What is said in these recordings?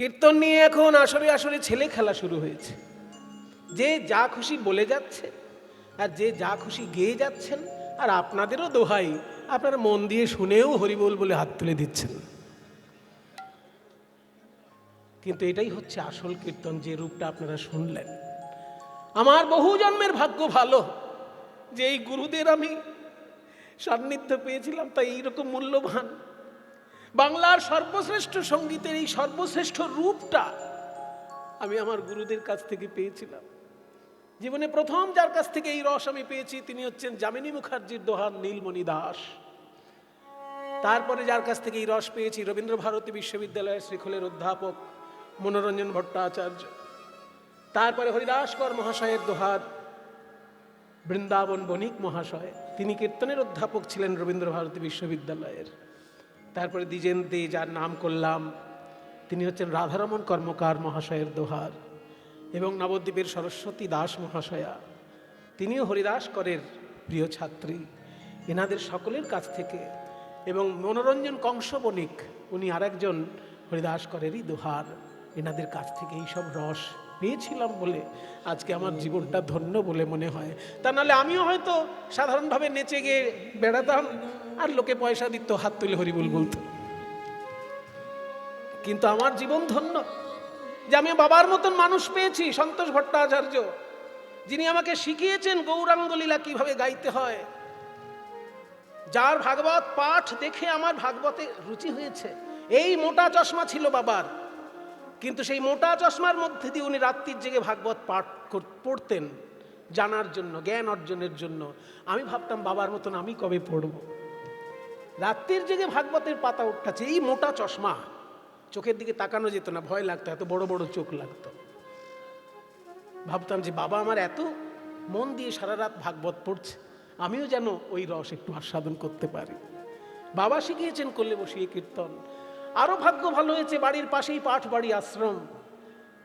কীর্তন নিয়ে এখন আসরে আসরে ছেলে খেলা শুরু হয়েছে। যে যা খুশি বলে যাচ্ছে আর যে যা খুশি গেয়ে যাচ্ছেন, আর আপনাদেরও দোহাই, আপনারা মন দিয়ে শুনেও হরিবোল বলে হাত তুলে দিচ্ছেন। কিন্তু এটাই হচ্ছে আসল কীর্তন, যে রূপটা আপনারা শুনলেন। আমার বহু জন্মের ভাগ্য ভালো যে এই গুরুদের আমি সান্নিধ্য পেয়েছিলাম, তাই এইরকম মূল্যবান বাংলার সর্বশ্রেষ্ঠ সঙ্গীতের এই সর্বশ্রেষ্ঠ রূপটা আমি আমার গুরুদের কাছ থেকে পেয়েছিলাম। জীবনে প্রথম যার কাছ থেকে এই রস আমি পেয়েছি তিনি হচ্ছেন যামিনী মুখার্জির দোহার নীলমণি দাস। তারপরে যার কাছ থেকে এই রস পেয়েছি রবীন্দ্র ভারতী বিশ্ববিদ্যালয়ের শ্রীখোলের অধ্যাপক মনোরঞ্জন ভট্টাচার্য। তারপরে হরিদাস কর মহাশয়ের দোহার বৃন্দাবন বণিক মহাশয়, তিনি কীর্তনের অধ্যাপক ছিলেন রবীন্দ্র ভারতী বিশ্ববিদ্যালয়ের। তারপরে দ্বিজেন দে, যার নাম করলাম, তিনি হচ্ছেন রাধারমণ কর্মকার মহাশয়ের দোহার। এবং নবদ্বীপের সরস্বতী দাস মহাশয়া, তিনিও হরিদাস করের প্রিয় ছাত্রী। এনাদের সকলের কাছ থেকে, এবং মনোরঞ্জন কংস বণিক, উনি আরেকজন হরিদাস করেরই দোহার, এনাদের কাছ থেকে এইসব রস পেয়েছিলাম বলে আজকে আমার জীবনটা ধন্য বলে মনে হয়। তা নাহলে আমিও হয়তো সাধারণভাবে নেচে গিয়ে বেড়াতাম আর লোকে পয়সা দিত, হাত তুলে হরিবোল বলতো। কিন্তু আমার জীবন ধন্য যে আমি বাবার মতন মানুষ পেয়েছি, সন্তোষ ভট্টাচার্য, যিনি আমাকে শিখিয়েছেন গৌরাঙ্গ লীলা কিভাবে গাইতে হয়, যার ভাগবত পাঠ দেখে আমার ভাগবতে রুচি হয়েছে। এই মোটা চশমা ছিল বাবার, কিন্তু সেই মোটা চশমার মধ্যে দিয়ে উনি রাত্রির জেগে ভাগবত পাঠ পড়তেন জানার জন্য, জ্ঞান অর্জনের জন্য। আমি ভাবতাম বাবার মতন আমি কবে পড়ব। রাত্রির জেগে ভাগবতের পাতা উঠাচ্ছে, এই মোটা চশমা, চোখের দিকে তাকানো যেত না, ভয় লাগতো, এত বড় বড় চোখ লাগতো। ভাবতাম যে বাবা আমার এত মন দিয়ে সারা রাত ভাগবত পড়ছে, আমিও যেন ওই রস একটু আস্বাদন করতে পারি। বাবা শিখিয়েছেন কোলে বসিয়ে কীর্তন। আরো ভাগ্য ভালো হয়েছে, বাড়ির পাশেই পাঠ বাড়ি আশ্রম,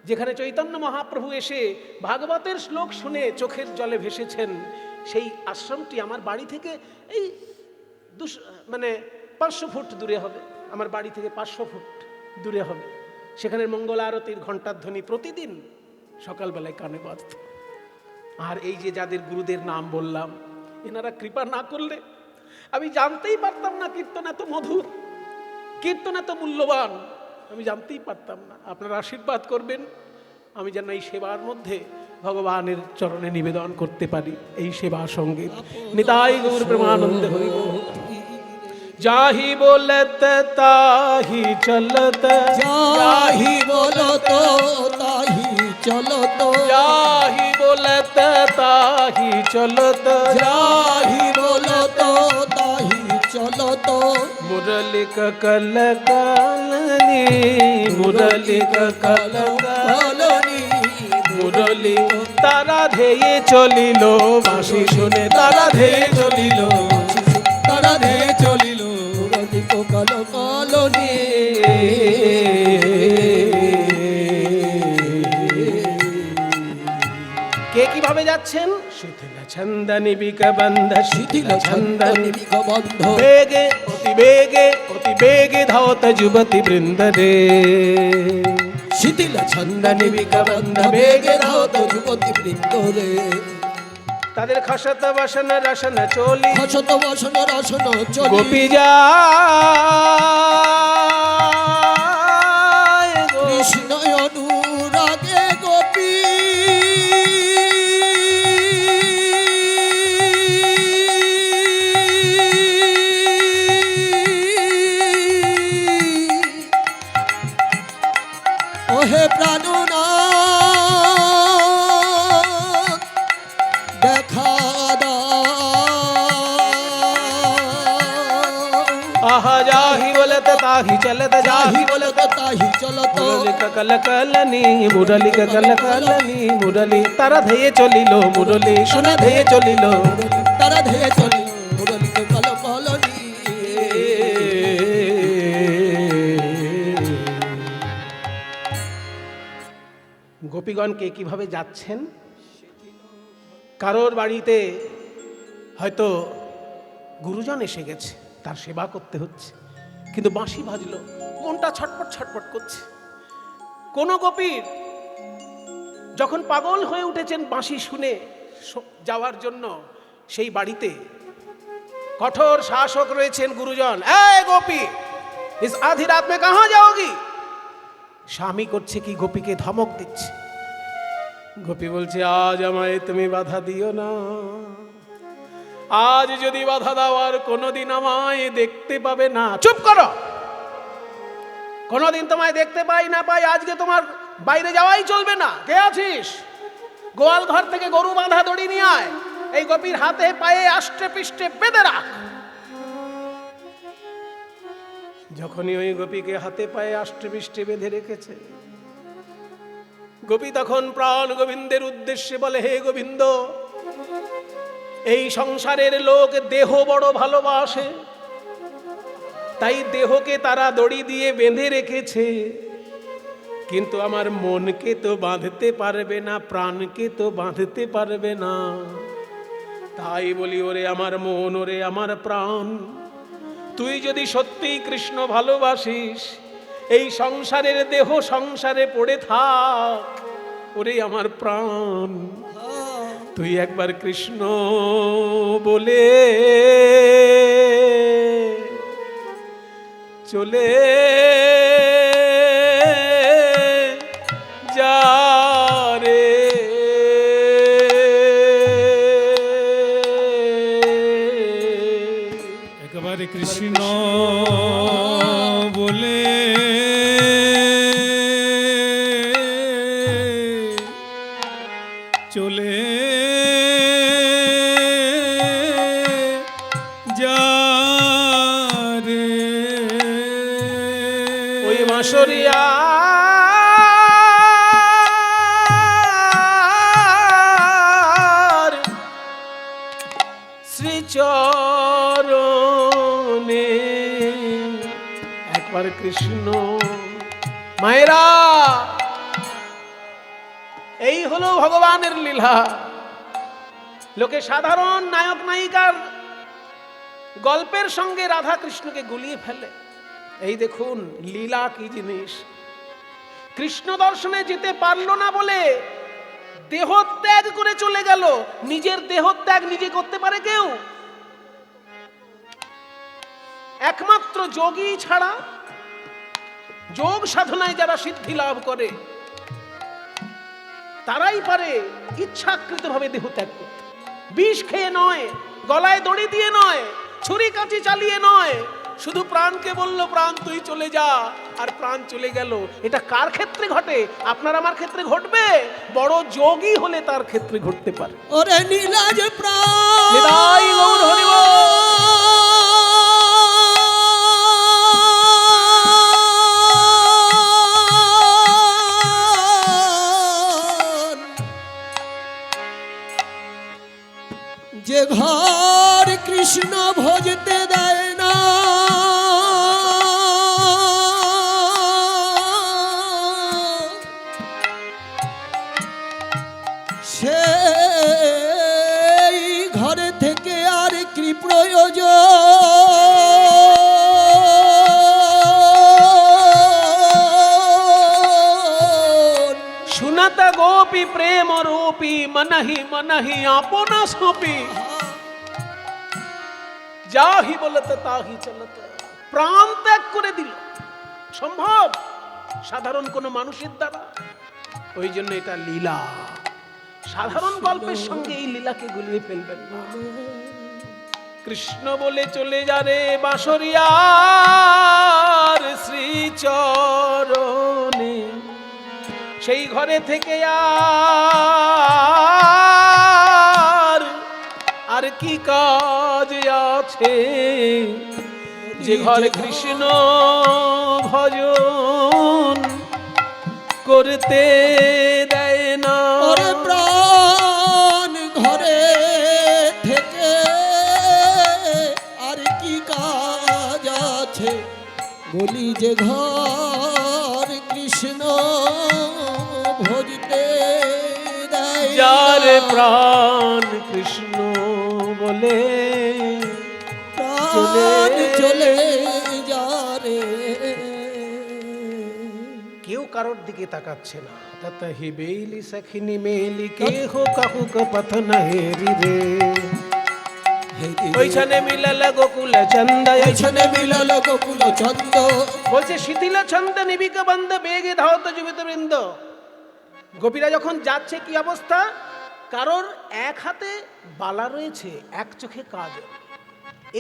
যেখানে চৈতন্য মহাপ্রভু এসে ভাগবতের শ্লোক শুনে চোখের জলে ভেসেছেন। সেই আশ্রমটি আমার বাড়ি থেকে এই 500 ফুট দূরে হবে, আমার বাড়ি থেকে 500 ফুট দূরে হবে। সেখানে মঙ্গল আরতির ঘণ্টার ধ্বনি প্রতিদিন সকালবেলায় কানে বাজত। আর এই যে যাদের গুরুদের নাম বললাম, এনারা কৃপা না করলে আমি জানতেই পারতাম না কীর্তন এত মধুর, কীর্তন এত মূল্যবান, আমি জানতেই পারতাম না। আপনারা আশীর্বাদ করবেন আমি যেন এই সেবার মধ্যে ভগবানের চরণে নিবেদন করতে পারি এই সেবা সঙ্গীত। নিতাই গৌর প্রেমানন্দে হরি বল। যাহি বলত তাহি চলত, যাহি বলত তাহি চলত, যাহি বলত তাহি চলত, যাহি বলত তাহি চলত। মুরলি কল কালনি, মুরলি কল কালনি, মুরলি তারা ধেয়ে চলিল, বাঁশি শুনে তারা ধেয়ে চলিল, তারা ধেয়ে চলিল, মুরলি কাল কালনি। কে কিভাবে যাচ্ছেন? শিথিল ছন্দনি বিকবন্ধ, শিথিল ছন্দনি বিকবন্ধ, বেগে অতি বেগে অতি বেগে ধাওত যুবতী বৃন্দ রে। শিথিল ছন্দনি বিকবন্ধ, বেগে ধাওত যুবতী বৃন্দ রে। তাদের খসত বসন রসন চলি, খসত বসন রসন চলি, গোপী যায় কৃষ্ণ অনুরাগে গোপী। ওহে প্রাণনাথ দেখা দাও। আহা যাহি বলতে তাহি চলত, যাহি বলত তাহি চলত, মুরলি কল কালনি, মুরলি কল কালনি, মুরলি তারা ধেয়ে চলিল, মুরলি শুনে ধেয়ে চলিল। তারা ধেয়ে চলিল, মুরলি কাল কালনি। গোপীগণকে কিভাবে যাচ্ছেন? কারোর বাড়িতে হয়তো গুরুজন এসে গেছে, তার সেবা করতে হচ্ছে, কিন্তু বাঁশি বাজলো, মনটা ছটপট ছটপট করছে। কোন গোপীর যখন পাগল হয়ে উঠেছেন বাঁশি শুনে যাওয়ার জন্য, সেই বাড়িতে কঠোর শাসক রয়েছেন গুরুজন। এই গোপী, ইস আধি রাত মে কাহা যাওগি? স্বামী করছে কি, গোপীকে ধমক দিচ্ছে। গোপী বলছে, আজ আমায় তুমি বাধা দিও না, আজ যদি বাধা দাও আর কোনোদিন আমায় দেখতে পাবে না। চুপ করো, কোনোদিন তোমায় দেখতে পাই না পাই, আজকে তোমার বাইরে যাওয়াই চলবে না। কে আছিস? গোয়াল ঘর থেকে গরু বাঁধা দড়ি নিয়ে আয়, এই গোপীর হাতে পায়ে আষ্টে পৃষ্ঠে বেঁধে রাখ। যখনই ওই গোপীকে হাতে পায়ে আষ্টে পৃষ্ঠে বেঁধে রেখেছে, গোপী তখন প্রাণ গোবিন্দের উদ্দেশ্যে বলে, হে গোবিন্দ, এই সংসারের লোক দেহ বড় ভালোবাসে, তাই দেহকে তারা দড়ি দিয়ে বেঁধে রেখেছে, কিন্তু আমার মনকে তো বাঁধতে পারবে না, প্রাণকে তো বাঁধতে পারবে না। তাই বলি, ওরে আমার মন, ওরে আমার প্রাণ, তুই যদি সত্যিই কৃষ্ণ ভালোবাসিস, এই সংসারের দেহ সংসারে পড়ে থাক। ওরে আমার প্রাণ, তুই একবার কৃষ্ণ বলে চলে যা রে। একবারে কৃষ্ণ বলে চলে যা রে। ওই বাঁশরিয়া শ্রীচরণে একবার কৃষ্ণ। মায়েরা, এই হলো ভগবানের লীলা। লোকে সাধারণ নায়ক নায়িকার গল্পের সঙ্গে রাধা কৃষ্ণকে গুলিয়ে ফেলে। এই দেখুন লীলা কি জিনিস। কৃষ্ণ দর্শনে যেতে পারলো না বলে দেহত্যাগ করে চলে গেল। নিজের দেহত্যাগ নিজে করতে পারে কেউ? একমাত্র যোগী ছাড়া, যোগ সাধনায় যারা সিদ্ধি লাভ করে তারাই পারে ইচ্ছাকৃতভাবে দেহত্যাগ করতে। বিষ খেয়ে নয়, গলায় দড়ি দিয়ে নয়, ছুরি কাঁচি চালিয়ে নয়, শুধু প্রাণকে বলল, প্রাণ তুই চলে যা, আর প্রাণ চলে গেল। এটা কার ক্ষেত্রে ঘটে? আপনার আমার ক্ষেত্রে ঘটবে? বড় যোগী হলে তার ক্ষেত্রে ঘটতে পারে। ওরে নীলাজ প্রাণ, নিতাই গৌর হরি বল। যে ঘর কৃষ্ণ ভজতে দেয় না, সেই ঘরে থেকে আর কি প্রয়োজন? सुनत गोपी प्रेम रूपी, मनहि मनहि आपना सोपी, যাহি বলতে তাহি চলতে। প্রাণ ত্যাগ করে দিল। সম্ভব সাধারণ কোন মানুষের দ্বারা? ওই জন্য এটা লীলা। সাধারণ গল্পের সঙ্গে এই লীলাকে গুলিয়ে ফেলবেন না। কৃষ্ণ বলে চলে যা রে বাঁশরিয়ার শ্রীচরণে, সেই ঘরে থেকে আর কি কাজ আছে, যে ঘরে কৃষ্ণ ভজন করতে দেয় না। ওরে প্রাণ, ঘরে থেকে আর কি কাজ আছে, বলি যে ঘর কৃষ্ণ ভজতে দেয় না। যার প্রাণ কৃষ্ণ বলে প্রাণ চলে যা রে। কেউ কারো কারোর দিকে তাকাচ্ছে না। ততহি বেলি সখিনী মেলি কে হো কাহু কপথ নহেরি রে। ওইখানে মিলল গোকুল চন্দ, ওইখানে মিলল গোকুল চন্দ। বলছে শিথিল ছন্দ নিবিক বন্ধ বেগে ধাওত যুবিত বৃন্দ। গোপীরা যখন যাচ্ছে কি অবস্থা, কারোর এক হাতে বালা রয়েছে, এক চোখে কাজল।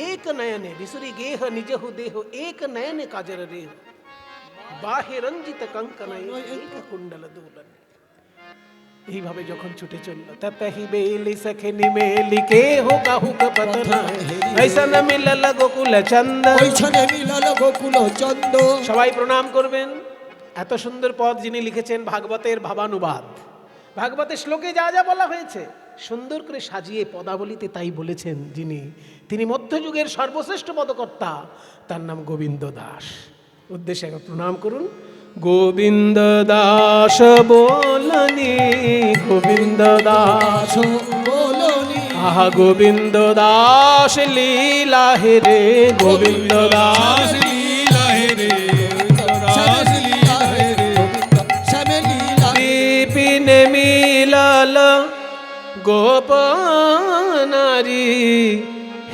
এক নয়নে বিসুরি গেহ নিজহু দেহ, এক নয়নে কাজল রেহ। বাহে রঞ্জিত কঙ্কনয় এক কুণ্ডল দোলন। এইভাবে যখন ছুটে চলল, ততহি বেলি সখিনী মেলি কে হো কাহু কপথ নহেরি। ঐসন মিলল গোকুল চন্দ, ওইখানে মিলল গোকুল চন্দ। সবাই প্রণাম করবেন। এত সুন্দর পদ যিনি লিখেছেন ভাগবতের ভাবানুবাদ, ভাগবতের শ্লোকে যা যা বলা হয়েছে সুন্দর করে সাজিয়ে পদাবলিতে তাই বলেছেন যিনি, তিনি মধ্যযুগের সর্বশ্রেষ্ঠ পদকর্তা, তার নাম গোবিন্দ দাস। উদ্দেশ্যে একবার প্রণাম করুন। গোবিন্দ দাস বলনি, গোবিন্দ দাস বলনি, আহা গোবিন্দ দাস লীলা হে রে, গোবিন্দ দাস লীলা হে রে, দাস লীলা হে রে। শ্যামে লীলা বিপিন মিলল গোপনারী,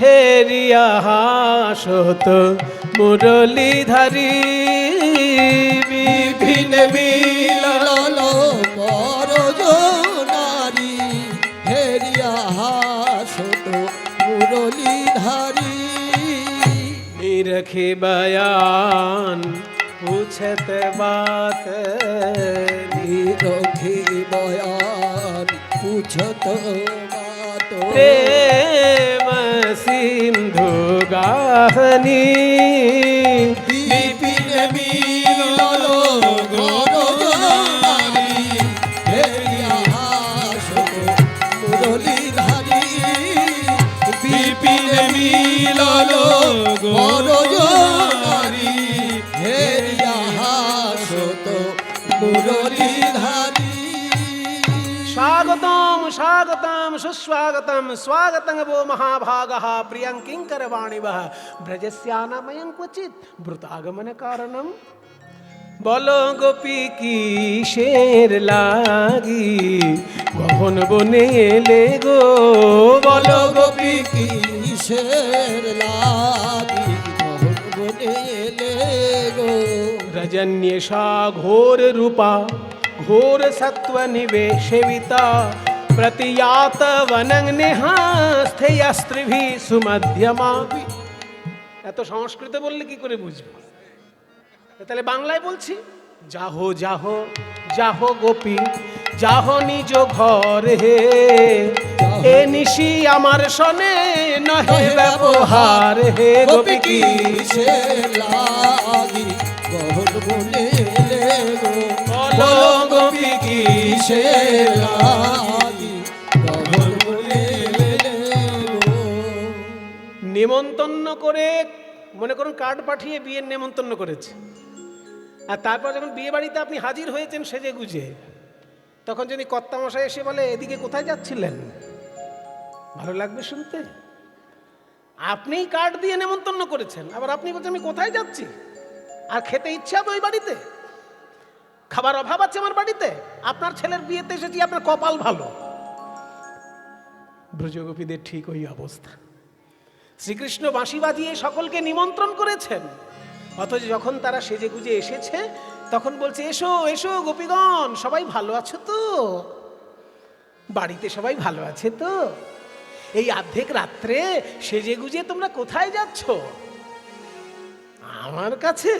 হেরিয়া হাসত মুরলীধারী। বিপিন মিলল মিলল বরজ নারী, হেরিয়া হাসত মুরলীধারী। নিরখে বয়ান পুछत बात, নিরখে বয়ান পুछত বাত। प्रेम सिंधु गाहनी। বিপিন মিলল বরজ নারী, হেরিয়া হাসত মুরলীধারী। বিপিন মিলল বরজ নারী, হেরিয়া হাসত মুরলীধারী। स्वागतम स्वागतम सुस्वागतम स्वागतं वो महाभागः प्रियं किंकरवाणिवः ब्रजस्यानामयं क्वचित् ब्रुतागमन कारणम। বলো গোপী কি শের লাগি কখন বনে এলে গো, বলো গোপী গোপী কিসের লাগি মোহন বনে এলে গো। रजन्येषा घोर रूपा घोर सत्व निवेशिता, प्रतियात वनं निहास्थेयस्त्रिभिः सुमध्यमा। এত সংস্কৃত বললে কি করে বুঝবো, তাহলে বাংলায় বলছি। যাহো যাহো যাহো গোপী যাহো নিজ ঘর হে, এ নিশি আমার সনে নহে ব্যবহার হে। গোপী কি কিসের লাগি মোহন বনে এলে গো। বলো গোপী কি কিসের লাগি মোহন বনে এলে গো। নেমন্তন্ন করে, মনে করুন কার্ড পাঠিয়ে বিয়ের নেমন্তন্ন করেছে, আর তারপর যখন বিয়ে বাড়িতে আপনি হাজির হয়েছেন সেজে গুজে, তখন যদি কর্তামশাই এসে বলে এদিকে কোথায় যাচ্ছিলেন, ভালো লাগবে শুনতে? আপনিই কার্ড দিয়ে নেমন্তন্ন করেছেন, আবার আপনি বলছেন আমি কোথায় যাচ্ছি, আর খেতে ইচ্ছা তো ওই বাড়িতে, খাবার অভাব আছে আমার বাড়িতে, আপনার ছেলের বিয়েতে এসেছি, আপনার কপাল ভালো। ব্রজগোপীদের ঠিক ওই অবস্থা। শ্রীকৃষ্ণ বাঁশি বাজিয়ে সকলকে নিমন্ত্রণ করেছেন, অথচ যখন তারা সেজে গুজে এসেছে তখন বলছে এসো এসো গোপীগণ, সবাই ভালো আছো তো, বাড়িতে সবাই ভালো আছে তো, এই অর্ধেক রাত্রে সেজে গুজে তোমরা কোথায় যাচ্ছ? আমার কাছে?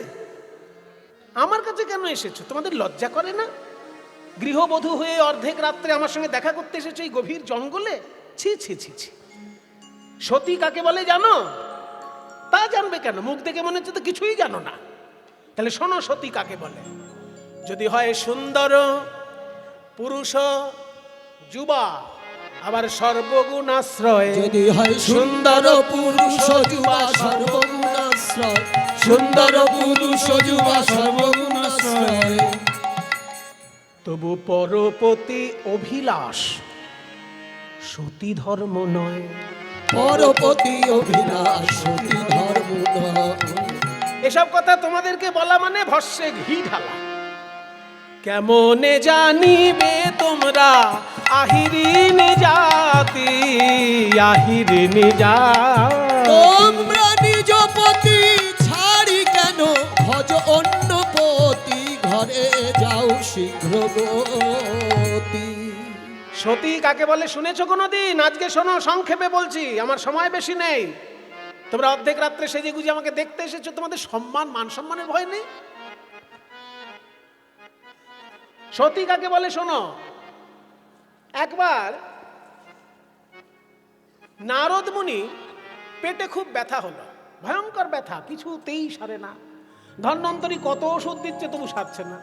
আমার কাছে কেন এসেছো? তোমাদের লজ্জা করে না? গৃহবধূ হয়ে অর্ধেক রাত্রে আমার সঙ্গে দেখা করতে এসেছো এই গভীর জঙ্গলে? ছি ছি ছি ছি। সতী কাকে বলে জানো? তা জানবে কেন? মুখ দেখে মনে হচ্ছে তো কিছুই জানো না। তাহলে শোনো সতী কাকে বলে। যদি হয় সুন্দর পুরুষ যুবা, আবার সর্বগুণাশ্রয়, যদি হয় সুন্দর পুরুষ যুবা সর্বগুণাশ্রয়, সুন্দর পুরুষ যুবা সর্বগুণাশ্রয়, তবু পরপতি অভিলাষ সতী ধর্ম নয়। পরপতি অভিলাষ সতী ধর্ম নয়। এসব কথা তোমাদেরকে বলা মানে ভস্যে ঘি ঢালা। কেমনে জানিবে তোমরা আহিরিন জাতি, আহিরিন জাতি। তোমরা নিজ পতি ছাড়ি কেন ভজ অন্য পতি, ঘরে যাও শীঘ্র গতি। সতী কাকে বলে শুনেছো কোনোদিন? আজকে শোনো, সংক্ষেপে বলছি, আমার সময় বেশি নেই। তোমরা অর্ধেক রাত্রে সেজে গুজে আমাকে দেখতে এসেছো, তোমাদের সম্মান মান সম্মানের ভয় নেই? সতী কাকে বলে শোনো। একবার নারদ মুনি পেটে খুব ব্যথা হলো, ভয়ঙ্কর ব্যথা, কিছুতেই সারে না। ধন্বন্তরী কত ওষুধ দিচ্ছে তবু সারছে না।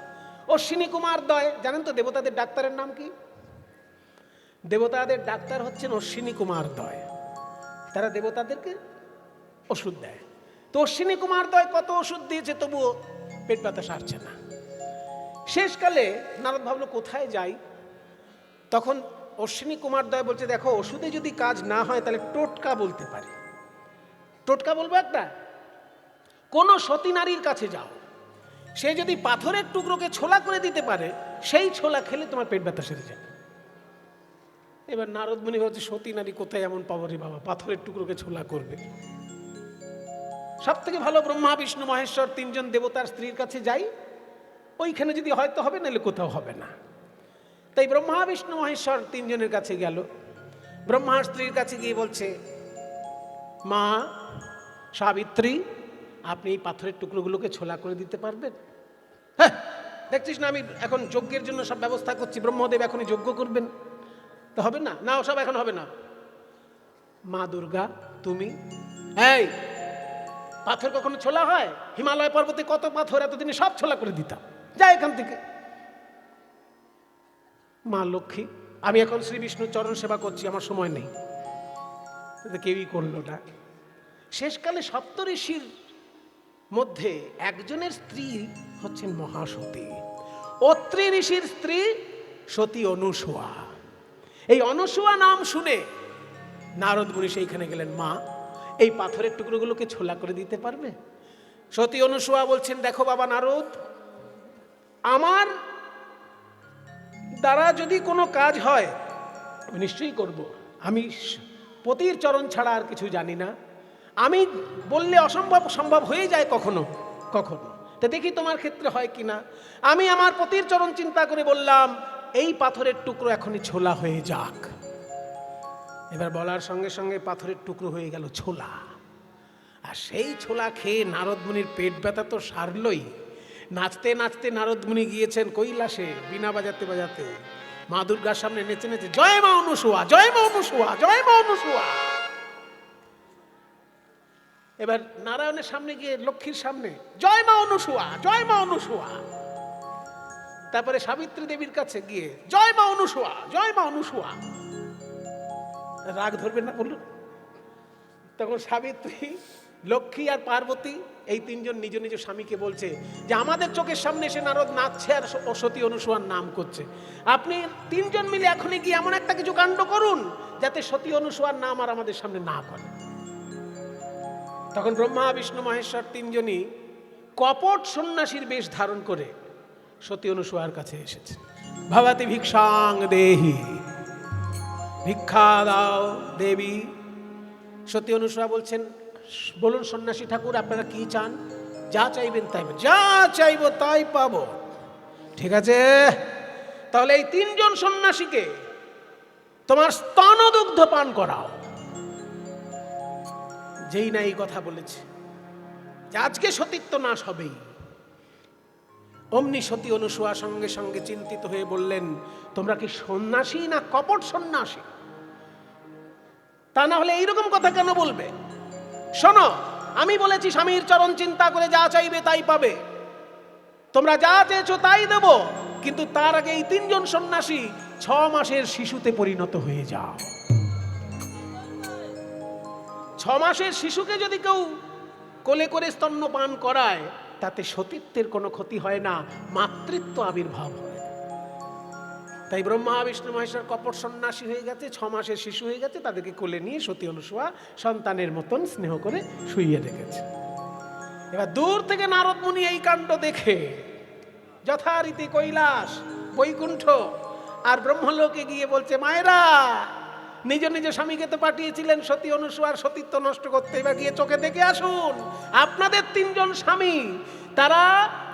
অশ্বিনী কুমার দয়, জানেন তো দেবতাদের ডাক্তারের নাম কি? দেবতাদের ডাক্তার হচ্ছেন অশ্বিনী কুমার দয়। তারা দেবতাদেরকে ওষুধ দেয়। তো অশ্বিনী কুমার দয় কত ওষুধ দিয়েছে তবুও পেট ব্যথা সারছে না। শেষকালে নারদ ভাবলো কোথায় যাই। তখন অশ্বিনী কুমার দয় বলছে, দেখো ওষুধে যদি কাজ না হয় তাহলে টোটকা বলতে পারি। টোটকা বলবো একটা, কোন সতী নারীর কাছে যাও, সে যদি পাথরের টুকরোকে ছোলা করে দিতে পারে, সেই ছোলা খেলে তোমার পেট ব্যথা সেরে যাবে। এবার নারদ মুনি ভাবছে, সতী নারী কোথায় এমন পাবো রে বাবা, পাথরের টুকরোকে ছোলা করবে। সব থেকে ভালো ব্রহ্মা বিষ্ণু মহেশ্বর তিনজন দেবতার স্ত্রীর কাছে যাই, ওইখানে যদি হয়তো হবে, নাহলে কোথাও হবে না। তাই ব্রহ্মা বিষ্ণু মহেশ্বর তিনজনের কাছে গেল। ব্রহ্মার স্ত্রীর কাছে গিয়ে বলছে, মা সাবিত্রী, আপনি এই পাথরের টুকরোগুলোকে ছোলা করে দিতে পারবেন? হ্যাঁ, দেখছিস না আমি এখন যজ্ঞের জন্য সব ব্যবস্থা করছি, ব্রহ্মদেব এখনই যজ্ঞ করবেন, তো হবে না? না, ওসব এখন হবে না। মা দুর্গা, তুমি, এই পাথর কখনো ছোলা হয়? হিমালয় পর্বতে কত পাথর, এতদিনে সব ছোলা করে দিতাম, যা এখান থেকে। মা লক্ষ্মী, আমি এখন শ্রী বিষ্ণুর চরণ সেবা করছি, আমার সময় নেই। কেউই করলো না। শেষকালে সপ্তঋষির মধ্যে একজনের স্ত্রী হচ্ছেন মহাসতী। অত্রি ঋষির স্ত্রী সতী অনুসূয়া। এই অনুসূয়া নাম শুনে নারদ মুনি সেইখানে গেলেন, মা এই পাথরের টুকরোগুলোকে ছোলা করে দিতে পারবে? সতী অনুসূয়া বলছেন, দেখো বাবা নারদ, আমার দ্বারা যদি কোনো কাজ হয় আমি নিশ্চয়ই করব। আমি পতির চরণ ছাড়া আর কিছু জানি না। আমি বললে অসম্ভব সম্ভব হয়ে যায় কখনো কখনো, তা দেখি তোমার ক্ষেত্রে হয় কিনা। আমি আমার পতির চরণ চিন্তা করে বললাম, এই পাথরের টুকরো এখনই ছোলা হয়ে যাক। এবার বলার সঙ্গে সঙ্গে পাথরের টুকরো হয়ে গেল ছোলা। আর সেই ছোলা খেয়ে নারদ মুনির পেট ব্যথা তো সারলই। নাচতে নাচতে নারদ মুনি গিয়েছেন কৈলাসে, বীণা বাজাতে বাজাতে মা দুর্গার সামনে নেচে নেচে, জয় মা অনুসূয়া, জয় মা অনুসূয়া, জয় মা অনুসূয়া। এবার নারায়ণের সামনে গিয়ে লক্ষ্মীর সামনে, জয় মা অনুসূয়া, জয় মা অনুসূয়া। তারপরে সাবিত্রী দেবীর কাছে গিয়ে, জয় মা অনুসূয়া, জয় মা অনুসূয়া। রাগ ধরবেন না বলুন? তখন সাবিত্রী, লক্ষ্মী আর পার্বতী এই তিনজন নিজ নিজ স্বামীকে বলছে যে আমাদের চোখের সামনে এসে নারদ নাচছে আর সতী অনুসূয়ার নাম করছে, আপনি তিনজন মিলে এখনই গিয়ে এমন একটা কিছু কাণ্ড করুন যাতে সতী অনুসূয়ার নাম আর আমাদের সামনে না করে। তখন ব্রহ্মা বিষ্ণু মহেশ্বর তিনজনই কপট সন্ন্যাসীর বেশ ধারণ করে সতী অনুসূয়ার কাছে এসেছে। ভবতি ভিক্ষাং দেহি, ভিক্ষা দাও দেবী। সতী অনুসূয়া বলছেন, বলুন সন্ন্যাসী ঠাকুর, আপনারা কি চান? যা চাইবেন তাই, যা চাইবো তাই পাবো। ঠিক আছে, তাহলে এই তিনজন সন্ন্যাসীকে তোমার স্তনদুগ্ধ পান করাও। যেই না এই কথা বলেছে যে আজকে সতীত্ব নাশ হবেই, অমনি সতী অনুসূয়া সঙ্গে সঙ্গে চিন্তিত হয়ে বললেন, তোমরা কি সন্ন্যাসী না কপট সন্ন্যাসী? তা না হলে এইরকম কথা কেন বলবে? শোনো, আমি বলেছি স্বামীর চরণ চিন্তা করে যা চাইবে তাই পাবে, তোমরা যা চেয়েছো তাই দেব, কিন্তু তার আগে এই তিনজন সন্ন্যাসী 6 মাসের শিশুতে পরিণত হয়ে যাও। 6 মাসের শিশুকে যদি কেউ কোলে করে স্তন্যপান করায় তাতে সতীত্বের কোনো ক্ষতি হয় না, মাতৃত্ব আবির্ভাব হয়। তাই ব্রহ্মা বিষ্ণু মহেশ্বর কপট সন্ন্যাসী হয়ে গেছে, 6 মাসের শিশু হয়ে গেছে, তাদেরকে কোলে নিয়ে সতী অনুসূয়া সন্তানের মতন স্নেহ করে শুইয়ে রেখেছে। এবার দূর থেকে নারদ মুনি এই কাণ্ড দেখে যথারীতি কৈলাস বৈকুণ্ঠ আর ব্রহ্মলোকে গিয়ে বলছে, মায়েরা নিজ নিজ স্বামীকে তো পাঠিয়েছিলেন সতী অনুসূয়ার সতীত্ব নষ্ট করতে, এবার গিয়ে চোখে দেখে আসুন আপনাদের 3 জন স্বামী তারা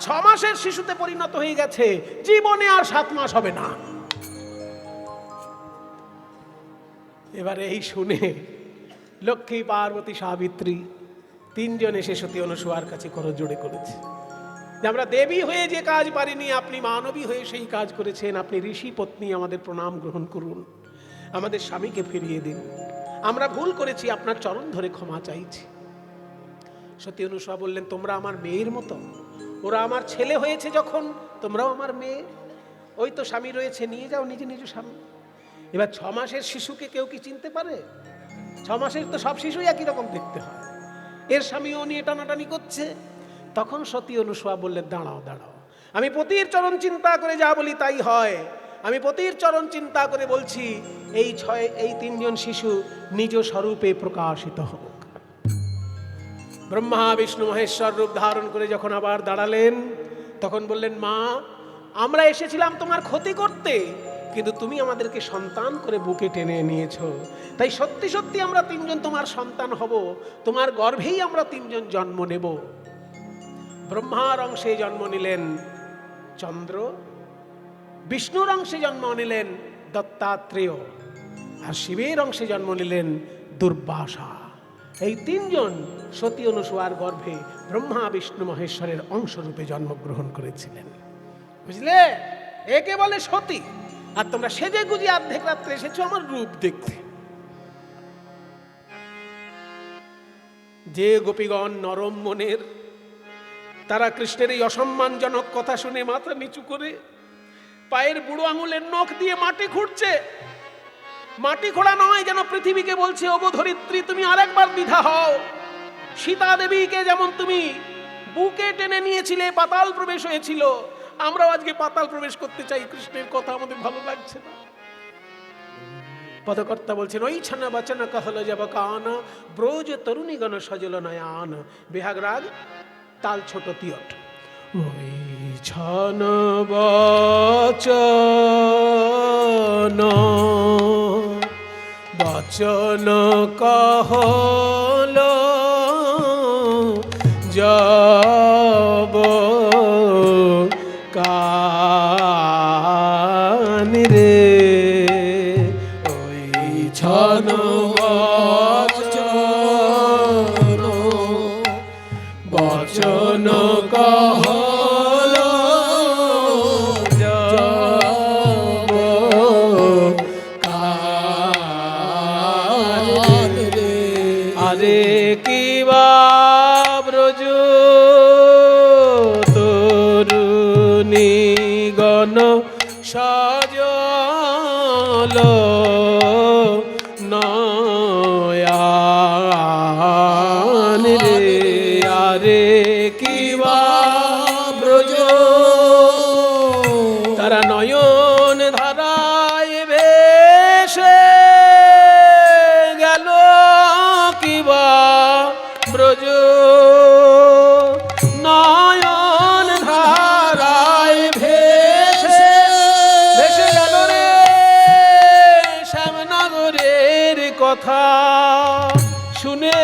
6 মাসের শিশুতে পরিণত হয়ে গেছে, জীবনে আর 7 মাস হবে না। এবারে এই শুনে লক্ষ্মী পার্বতী সাবিত্রী 3 জন এসে সতী অনুসূয়ার কাছে করজোড়ে করেছে যে আমরা দেবী হয়ে যে কাজ পারিনি, আপনি মানবী হয়ে সেই কাজ করেছেন, আপনি ঋষি পত্নী আমাদের প্রণাম গ্রহণ করুন, আমাদের স্বামীকে ফিরিয়ে দিন, আমরা ভুল করেছি, আপনার চরণ ধরে ক্ষমা চাইছি। সতী অনুসূয়া বললেন, তোমরা আমার মেয়ের মতো, ওরা আমার ছেলে হয়েছে যখন, তোমরাও আমার মেয়ে, ওই তো স্বামী রয়েছে, নিয়ে যাও নিজ নিজ স্বামী। এবার 6 মাসের শিশুকে কেউ কি চিনতে পারে? 6 মাসের তো সব শিশুই একই রকম দেখতে হয়, এর স্বামীও নিয়ে টানাটানি করছে। তখন সতী অনুসূয়া বললেন, দাঁড়াও দাঁড়াও, আমি পতির চরণ চিন্তা করে যা বলি তাই হয়, আমি পতির চরণ চিন্তা করে বলছি এই 3 জন শিশু নিজ স্বরূপে প্রকাশিত হোক। ব্রহ্মা বিষ্ণু মহেশ্বর রূপ ধারণ করে যখন আবার দাঁড়ালেন তখন বললেন, মা আমরা এসেছিলাম তোমার ক্ষতি করতে, কিন্তু তুমি আমাদেরকে সন্তান করে বুকে টেনে নিয়েছো, তাই সত্যি সত্যি আমরা 3 জন তোমার সন্তান হব, তোমার গর্ভেই আমরা 3 জন জন্ম নেব। ব্রহ্মার অংশে জন্ম নিলেন চন্দ্র, বিষ্ণুর অংশে জন্ম নিলেন দত্তাত্রেয়, আর শিবের অংশে জন্ম নিলেন দুর্বাসা। এই 3 জন সতী অনুসূয়ার গর্ভে ব্রহ্মা বিষ্ণু মহেশ্বরের অংশরূপে জন্মগ্রহণ করেছিলেন। বুঝলে, একে বলে সতী, আর তোমরা সেজে গুজে অর্ধেক রাত্রে এসেছো আমার রূপ দেখতে। যে গোপীগণ নরম মনের, তারা কৃষ্ণের এই অসম্মানজনক কথা শুনে মাথা নিচু করে পায়ের বুড়ো আঙুলের নখ দিয়ে মাটি খুঁড়ছে। মাটি খোঁড়া নয়, যেন পৃথিবীকে বলছে, ওগো ধরিত্রী তুমি আরেকবার দ্বিধা হও, সীতা দেবীকে যেমন তুমি বুকে টেনে নিয়েছিলে, পাতাল প্রবেশ হয়েছিল, আমরাও আজকে পাতাল প্রবেশ করতে চাই, কৃষ্ণের কথা আমাদের ভালো লাগছে না। পদকর্তা বলছেন, ওই ছানা বাচনা कहल जब कान ব্রজ তরুণী গণ সজল নয়ান। বিহাগ রাগ, তাল ছোট তিয়ট। ওই ছানা বাচন कहल जब कान রে, ছন বচন कहल जब कान রে। আরে কিবা ব্রজ তরুণী গণ সজল নয়ান রে, আরে কিবা ব্রজ, তারা নয়ন ধারায় ভেসে গেল, কিবা ব্রজ নয়ন ধারায় ভেসে ভেসে গেল রে, শ্যামনগরের কথা শুনে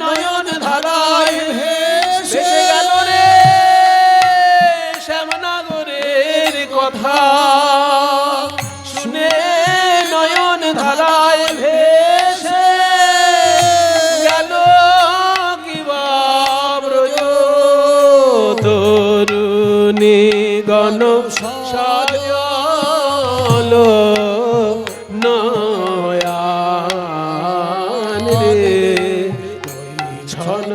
নয়ন ধারায় ভেসে গেল রে, শ্যামনগরের কথা শুনে নয়ন ধারায় ভেসে গেল, কিবা ব্রজ তরুণী গণ সজল নয়ান রে, ওই ছন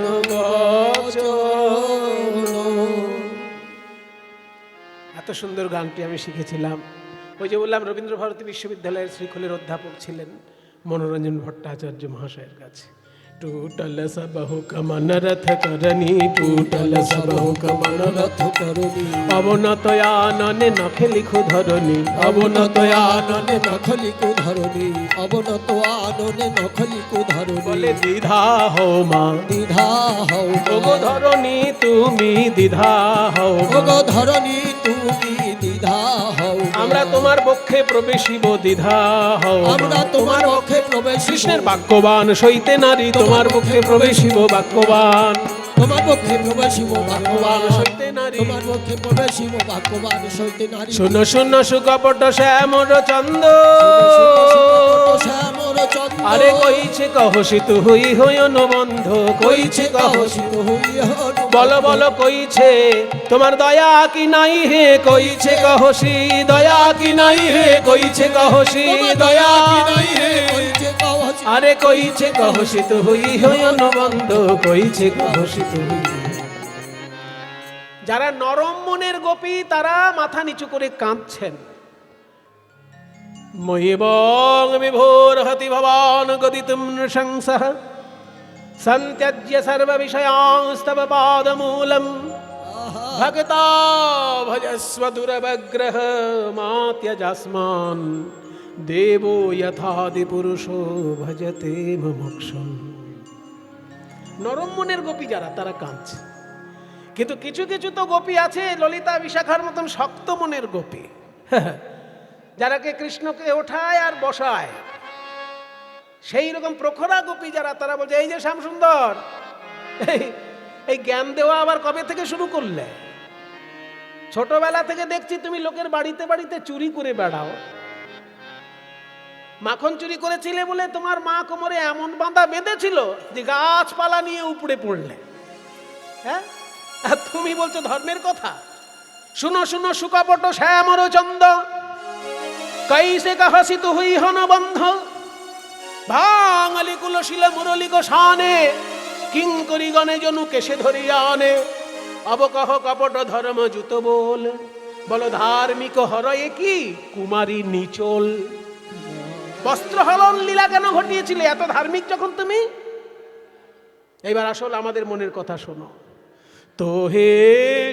এত সুন্দর গানটি আমি শিখেছিলাম। ওই যে বললাম, রবীন্দ্র ভারতী বিশ্ববিদ্যালয়ের শ্রীখোলের অধ্যাপক ছিলেন মনোরঞ্জন ভট্টাচার্য মহাশয়ের কাছে। टूटल सब हुक्म मनरथ करनी, टूटल सब हुक्म मनरथ রথ করণী অবনত আননে নখে লিখু ধরণী, অবনত আননে নখলিকু ধরণী অবনত আননে নখলিকু ধরণী বলে দ্বিধা হও মা, দ্বিধা হও ওগো ধরণী তুমি দ্বিধা হও মা। ওগো ধরণী তুমি দ্বিধা হও আমরা তোমার পক্ষে প্রবেশিব দ্বিধা হও মা। আমরা তোমার মুখে প্রবেশ কৃষ্ণের বাক্যবান সইতে নারী, তোমার পক্ষে প্রবেশিব বাক্যবান, তোমার মুখে প্রবেশিব ভাগ্যবান সইতে নারী। তোমার মুখে প্রবেশিব ভাগ্যবান সইতে নারী শূন্য শূন্য সুকপট শ্যামর চন্দ, শ্যামর চন্দ্র আরে কইছে কহসি তু হই হই অনুবন্ধ, কইছে কহসি বল বল কইছে তোমার দয়া কি নাই হে, কইছে কহসি দয়া কি নাই হে, কইছে কহসি দয়া কি নাই হে, আরে কইছে কহসি তু হই হই অনুবন্ধ, কইছে কহসি তু হই। যারা নরম মনের গোপী তারা মাথা নিচু করে কাঁদছেন। মহিবং বিভোর হতি ভবান গদিতুম নৃশংসঃ সন্ত্যজ্য সর্ব বিষয়াংস্তব পাদমূলম ভক্তা ভজস্ব দুরবগ্রহ মাত্যজাস্মান দেবো যথাদি পুরুষো ভজতে মুমুক্ষুম। নরম মনের গোপী যারা তারা কাঁদছে, কিন্তু কিছু কিছু তো গোপী আছে ললিতা বিশাখার মতন শক্ত মনের গোপী, যারাকে কৃষ্ণকে ওঠায় আর বসায়। সেই রকম প্রখরা গোপী যারা, তারা বলছে এই যে শ্যামসুন্দর, এই জ্ঞান দেওয়া আবার কবে থেকে শুরু করলে? ছোটবেলা থেকে দেখছি তুমি লোকের বাড়িতে বাড়িতে চুরি করে বেড়াও। মাখন চুরি করেছিলে বলে তোমার মা কোমরে এমন বাঁধা বেঁধেছিল যে গাছপালা নিয়ে উপড়ে পড়লে। হ্যাঁ, আর তুমি বলছো ধর্মের কথা? শুনো শুনো সুকপট শ্যামর চন্দ, कैसे कहसी तु हुई हन बंध, भांगली कुलशील मुरली को शाने, किंकरी गणे जनु केशे धरिया आने। अब कह कपट धर्म जुत बोल, বলো ধার্মিক হরয়ে কি কুমারী নিচল। বস্ত্র হলন লীলা কেন ঘটিয়েছিলে এত ধার্মিক যখন তুমি? এবার আসল আমাদের মনের কথা শোনো। তো হে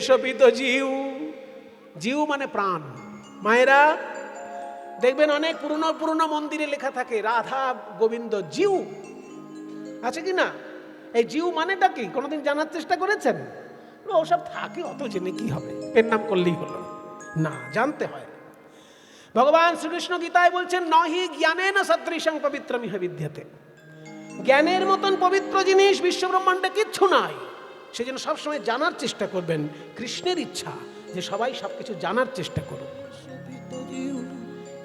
শপিত জিউ, জিউ মানে প্রাণ। মায়েরা দেখবেন অনেক পুরনো পুরনো মন্দিরে লেখা থাকে রাধা গোবিন্দ জিউ, আছে কি না? এই জিউ মানেটা কি কোনোদিন জানার চেষ্টা করেছেন? ওসব থাকে, অত জেনে কি হবে, পেন নাম করলেই হলো না, জানতে হয়। ভগবান শ্রীকৃষ্ণ গীতায় বলছেন নহি জ্ঞানেন সদৃশং পবিত্রমিহ বিদ্যতে, জ্ঞানের মতন পবিত্র জিনিস বিশ্বব্রহ্মাণ্ডে কিচ্ছু নাই। সেজন্য সবসময় জানার চেষ্টা করবেন। কৃষ্ণের ইচ্ছা যে সবাই সবকিছু জানার চেষ্টা করুক।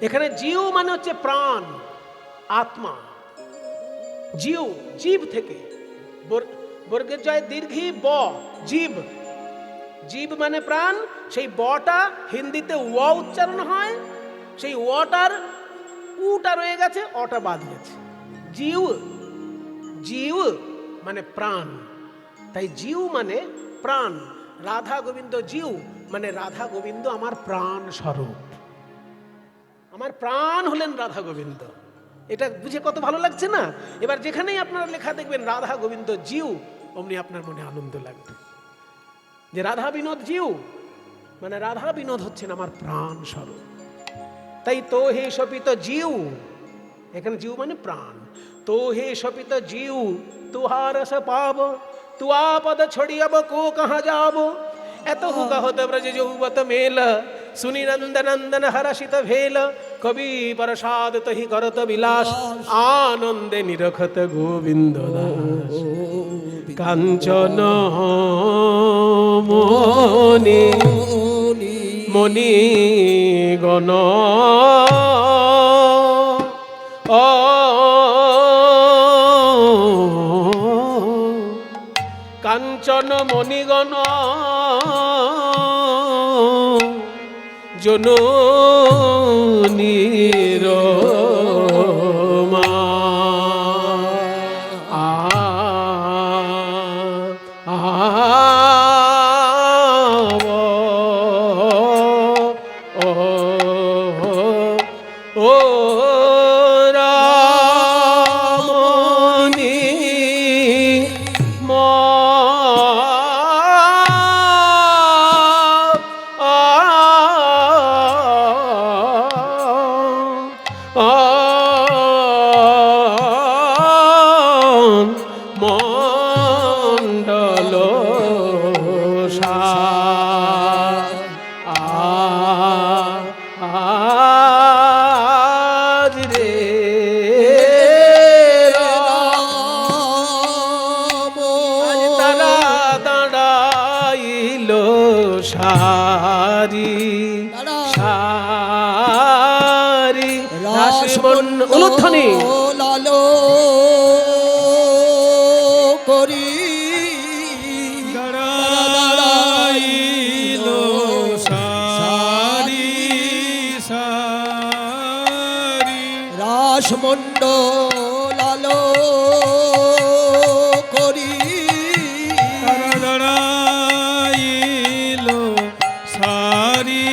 এখানে জিউ মানে হচ্ছে প্রাণ, আত্মা। জিউ জীব থেকে, বর্গের জয় দীর্ঘী ব, জীব। জীব মানে প্রাণ। সেই বটা হিন্দিতে ও উচ্চারণ হয়, সেই ওটার উটা রয়ে গেছে, অটা বাদ গেছে। জিউ, জিউ মানে প্রাণ, তাই জিউ মানে প্রাণ। রাধা গোবিন্দ জিউ মানে রাধা গোবিন্দ আমার প্রাণ স্বরূপ, আমার প্রাণ হলেন রাধা গোবিন্দ। এটা বুঝে কত ভালো লাগছে না? এবার যেখানেই আপনারা লেখা দেখবেন রাধা গোবিন্দ জিউ, অমনি আপনার মনে আনন্দ লাগবে যে রাধা বিনোদ জিউ মানে রাধা বিনোদ হচ্ছেন আমার প্রাণ স্বরূপ। তাই তো হে শপিত জিউ, এখানে জিউ মানে প্রাণ। তো হে শপিত জিউ তুহার রস পাব, তু আপদ ছড়ি अब को कहाँ जाबो। এত হুকাহত ব্রজ যৌবত মেল, सुनि नंद नंदन हर्षित भेल। कवि प्रसाद तहि करत विलास, आनंदे निरखत गोविंद दास। कांचन मोनि मणि गण কাঞ্চন মণিগণ জননীর মা। ও রামনি রাজ রে রাম আজ তারা দাঁড়াইল সারি সারি রাসমন উলুধ্বনি লালো করি দাঁড়াইল সারি সারি রাসমণ্ডল আলো করি দাঁড়াইল সারি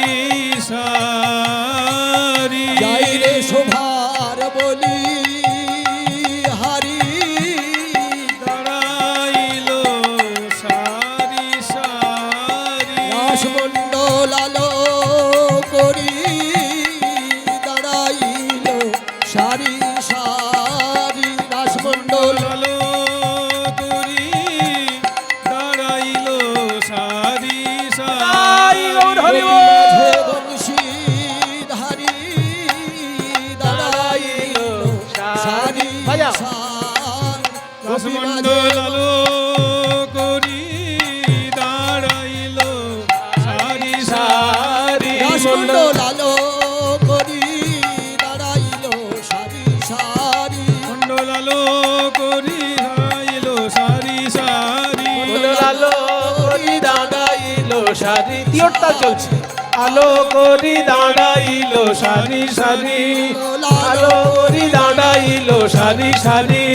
সারি যাই রে শোভার বলি হারি দাঁড়াইল সারি সারি রাসমণ্ডল আলো করি দাঁড়াইল সারি সারি রাসমণ্ডল আলো করি দাঁড়াইল সারি সারি মাঝে বংশীধারী দাঁড়াইল সারি বাজাও। রাসমণ্ডল আলো করি দাঁড়াইল সারি সারি রাসমণ্ডল আলো করি দাঁড়াইল সারি সারি মণ্ডল আলো করি দাঁড়াইল সারি সারি আলো করি দাঁড়াইল সারি তিওরটা চলছে আলো করি দাঁড়াইল সারি সারি আলো করি দাঁড়াইল সারি সারি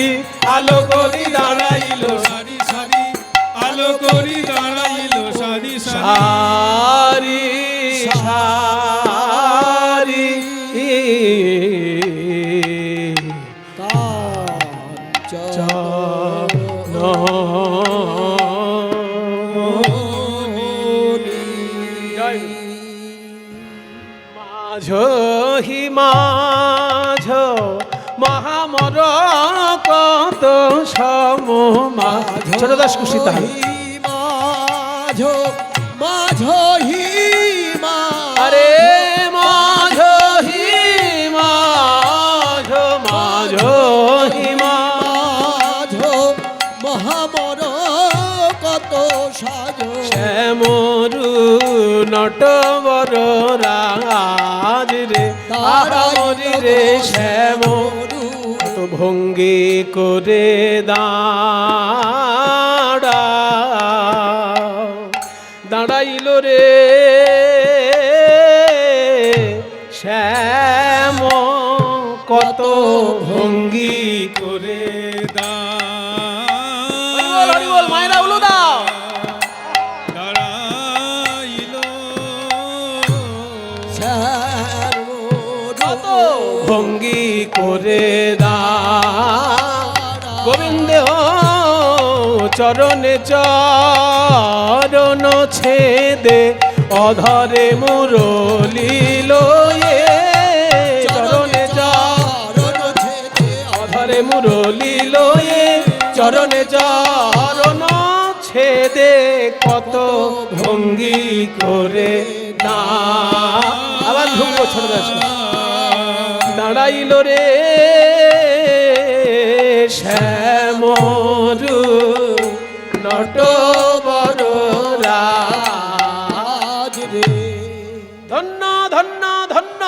আলো করি দাঁড়াইল সারি সারি আলো করি দাঁড়াইল সারি সারি সারি সারি মাঝ হি মাঝ মহামর কত সম ছোট দাস খুশি তাহলে মাঝ মাঝ হি আরে মাঝ হি মাঝ মাঝ হি মাঝ মহামর কত সাজ শ্যামরু নটবর রাজ রে আহামরি রে শ্যাম কত ভঙ্গি করে দাঁড়াইল রে শ্যাম কত ভঙ্গি করে হরি বল মায়েরা উলু দাও দাঁড়াইল কত ভঙ্গি করে গোবিন্দ চরণে চরণ ছেদে অধরে মুরলি লয়ে চরণে অধরে মুরলি লয়ে চরণে চরণ ছেদে কত ভঙ্গি করে আবার ঢুকবো ছোট দাস দাঁড়াইল রে শ্যামরু নটবর রাজ রে ধন্য ধন্য ধন্য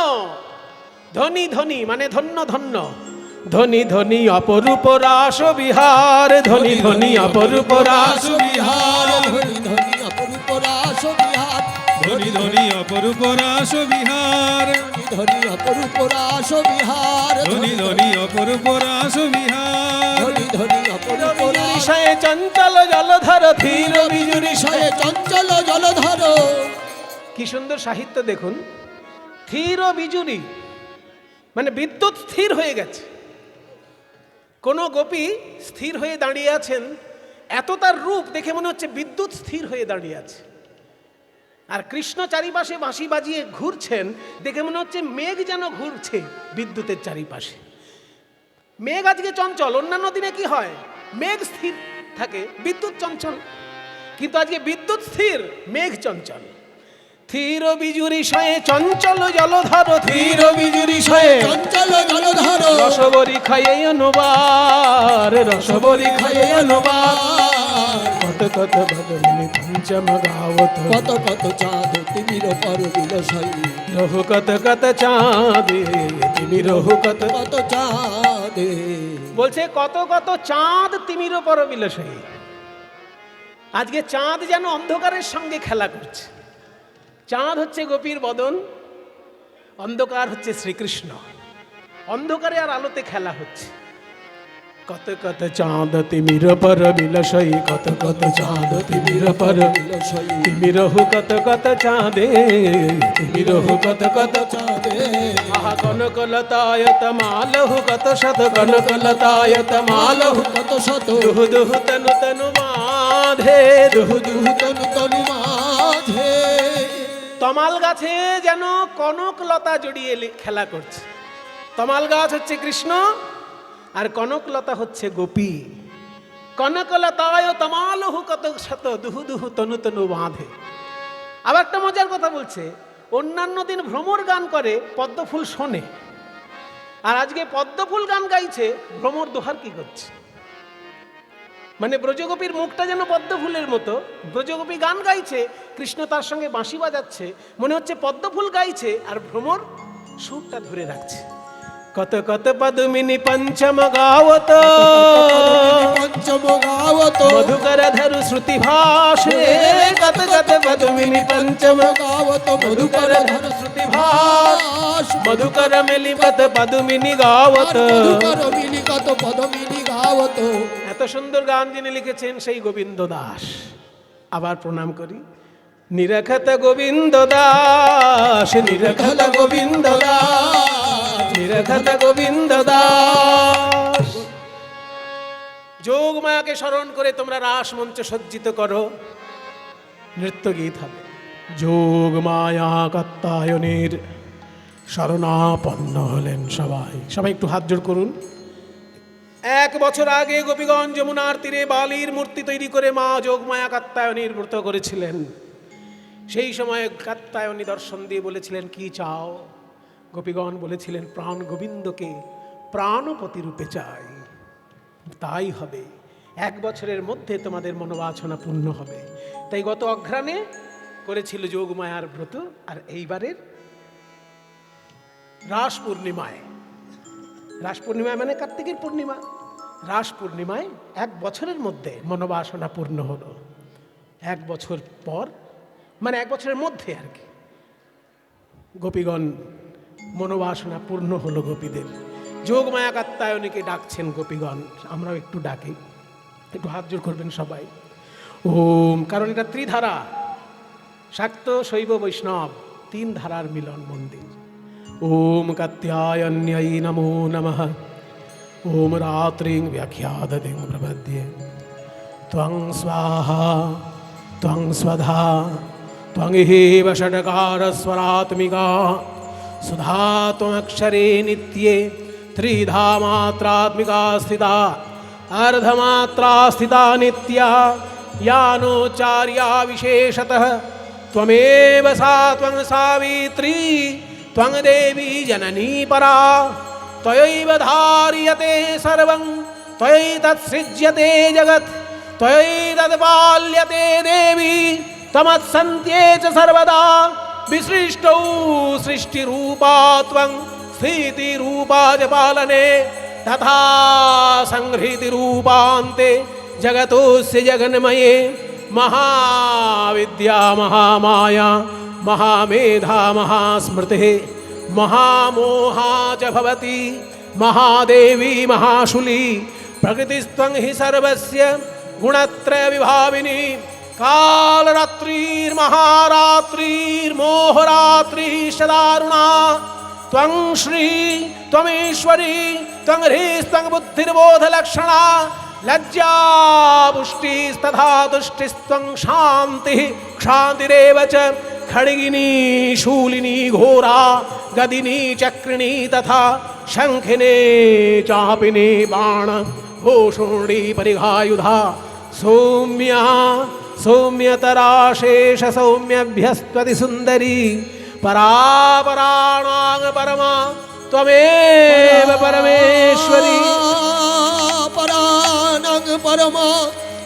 ধনী ধনী মানে ধন্য ধন্য ধনী ধনী অপরূপ রাস বিহার ধনী ধনী অপরূপ রাস বিহার ধনি ধনি অপরূপ রাস বিহার ধনি ধনি অপরূপ রাস বিহার ধনি অপরূপ রাস বিহার ধনি ধনি অপরূপ রাস বিহার ধনি ধনি অপরূপ রাস বিষয়ে চঞ্চল জলধর ধীর বিজুরি বিষয়ে চঞ্চল জলধর কি সুন্দর সাহিত্য দেখুন ধীর বিজুরি মানে বিদ্যুৎ স্থির হয়ে গেছে কোন গোপী স্থির হয়ে দাঁড়িয়ে আছেন এত তার রূপ দেখে মনে হচ্ছে বিদ্যুৎ স্থির হয়ে দাঁড়িয়ে আছে আর কৃষ্ণ চারিপাশে বাঁশি বাজিয়ে ঘুরছেন দেখে মনে হচ্ছে মেঘ যেন ঘুরছে বিদ্যুতের চারিপাশে মেঘ আজকে চঞ্চল অন্যান্য দিনে কি হয় মেঘ স্থির থাকে বিদ্যুৎ চঞ্চল কিন্তু আজকে বিদ্যুৎ স্থির মেঘ চঞ্চল থির বিজুরি শয়ে চঞ্চল জলধর, থির বিজুরি শয়ে চঞ্চল জলধর রসবরি খায়ে অনুবার, রসবরি খায়ে অনুবার। কত কত ভগবান পঞ্চম গাওত, কত কত চাঁদ তিমির পর বিলসাই, রহু কত কত চাঁদে তিমি রহু কত। কত চাঁদে বলছে কত কত চাঁদ তিমির ওপর বিলসাই। আজকে চাঁদ যেন অন্ধকারের সঙ্গে খেলা করছে। চাঁদ হচ্ছে গোপীর বদন, অন্ধকার হচ্ছে শ্রীকৃষ্ণ। অন্ধকারে আর আলোতে খেলা হচ্ছে। কত কত চাঁদ তিমির পর বিলসাই, কত কত চাঁদ তিমির পর বিলসাই, তিমি রহু কত কত চাঁদে তিমি রহু কত কত। চাঁদে আহা কনকলতায়ত মালহু কত শত, কনকলতায়ত মালহু কত শত দুহু দুহু তনু তনু মাধে, দুহু দুহু তনু তনু মাঝে। তমাল গাছে যেন কনকলতা জড়িয়ে খেলা করছে। তমাল গাছ হচ্ছে কৃষ্ণ আর কনকলতা হচ্ছে গোপী। কনকলতায় তমালহু কত শত দুহু দুহু তনু তনু বাঁধে। আবার একটা মজার কথা বলছে, অন্যান্য দিন ভ্রমর গান করে পদ্মফুল শোনে, আর আজকে পদ্মফুল গান গাইছে ভ্রমর দোহার কি করছে। মানে ব্রজগোপীর মুখটা যেন পদ্মফুলের মতো, ব্রজগোপী গান গাইছে, কৃষ্ণ তার সঙ্গে বাঁশি বাজাচ্ছে, মনে হচ্ছে পদ্মফুল গাইছে আর ভ্রমর সুরটা ধরে রাখছে। কত কত পদ্মিনী পঞ্চম গাওত, পঞ্চম গাওত মধুকর ধরু শ্রুতি ভাষে। কত কত পদ্মিনী পঞ্চম গাওত মধুকর ধরু শ্রুতি ভাষ, মধুকর মেলিপত পদ্মিনী গাওত। মধুকর মিলি কত পদমিনী গাওত। এত সুন্দর গান যিনি লিখেছেন সেই গোবিন্দ দাস। আবার প্রণাম করি। নিরখত গোবিন্দ দাস, নিরখত গোবিন্দ দাস, নিরখত গোবিন্দ দাস। যোগ মায়াকে স্মরণ করে তোমরা রাস মঞ্চ সজ্জিত করো, নৃত্য গীত হবে। যোগ মায়া কাত্তায়নের শরণাপন্ন হলেন সবাই। সবাই একটু হাত জোড় করুন। 1 বছর আগে গোপীগঞ্জ যমুনার তীরে বালির মূর্তি তৈরি করে মা যোগমায়া কাত্তায়নীর ব্রত করেছিলেন। সেই সময় কাত্তায়নী দর্শন দিয়ে বলেছিলেন, কি চাও? গোপীগণ বলেছিলেন, প্রাণ গোবিন্দকে প্রাণপতি রূপে চাই। তাই হবে, 1 বছরের মধ্যে তোমাদের মনোবাসনা পূর্ণ হবে। তাই গত অঘ্রাণে করেছিল যোগমায়ার ব্রত, আর এইবারের রাস পূর্ণিমায়, রাস পূর্ণিমায় মানে কার্তিকের পূর্ণিমা, রাস পূর্ণিমায় 1 বছরের মধ্যে মনোবাসনা পূর্ণ হলো। 1 বছর পর মানে 1 বছরের মধ্যে আর কি গোপীগণ মনোবাসনা পূর্ণ হলো গোপীদের। যোগমায়া কাত্তায়নীকে ডাকছেন গোপীগণ। আমরাও একটু ডাকি, একটু হাত জোড় করবেন সবাই। ওম, কারণ এটা ত্রিধারা, শাক্ত শৈব বৈষ্ণব 3 ধারার মিলন মন্দির। ওম কাত্যায়ন্যৈ নমো নমঃ। ওম রাত্রিং ব্যাখ্যাদতিং প্রপদ্যে। ত্বং স্বাহা ত্বং স্বধা ত্বংহেব ষডকারস্বরাত্মিকা সুধা ত্বমক্ষরে নিত্যে ত্রিধা মাত্রাत्मिका स्थिता अर्धमात्रा स्थिता नित्या यानोचार्या विशेषतः त्वमेव सा त्वं सावित्री त्वं देवी जननी परा। त्वयैव धार्यते सर्वं त्वयैतत्सृज्यते जगत् त्वयैतत्पाल्यते देवी त्वमत्सन्त्ये च सर्वदा। विसृष्टौ सृष्टिरूपा त्वं स्थितिरूपा च पालने तथा संहृतिरूपान्ते जगतोऽस्य जगन्मये। महाविद्या महामाया महामेधा महास्मृतिः महामोहा च भवति महादेवी महाशूली। प्रकृतिस्त्वं हि सर्वस्य गुणत्रय विभाविनी। कालरात्रिर्महारात्रिर्मोहरात्रिश्च त्वं श्री त्वमीश्वरी त्वं ह्रीस्त्वं बुद्धिर्बोधलक्षणा। लज्जा पुष्टिस्तथा तुष्टिस्त्वं शान्तिः क्षान्तिरेव च। खड्गिनी शूलिनी घोरा गदिनी चक्रिणी तथा शङ्खिनी चापिनी बाण भूषुणी परिघायुधा। सौम्या সৌম্যতরাশেষ সৌম্যভ্যস্ত্বতি সুন্দরী পরাপরাণাং পরমা ত্বমেব পরমেশ্বরী। পরাণাং পরমা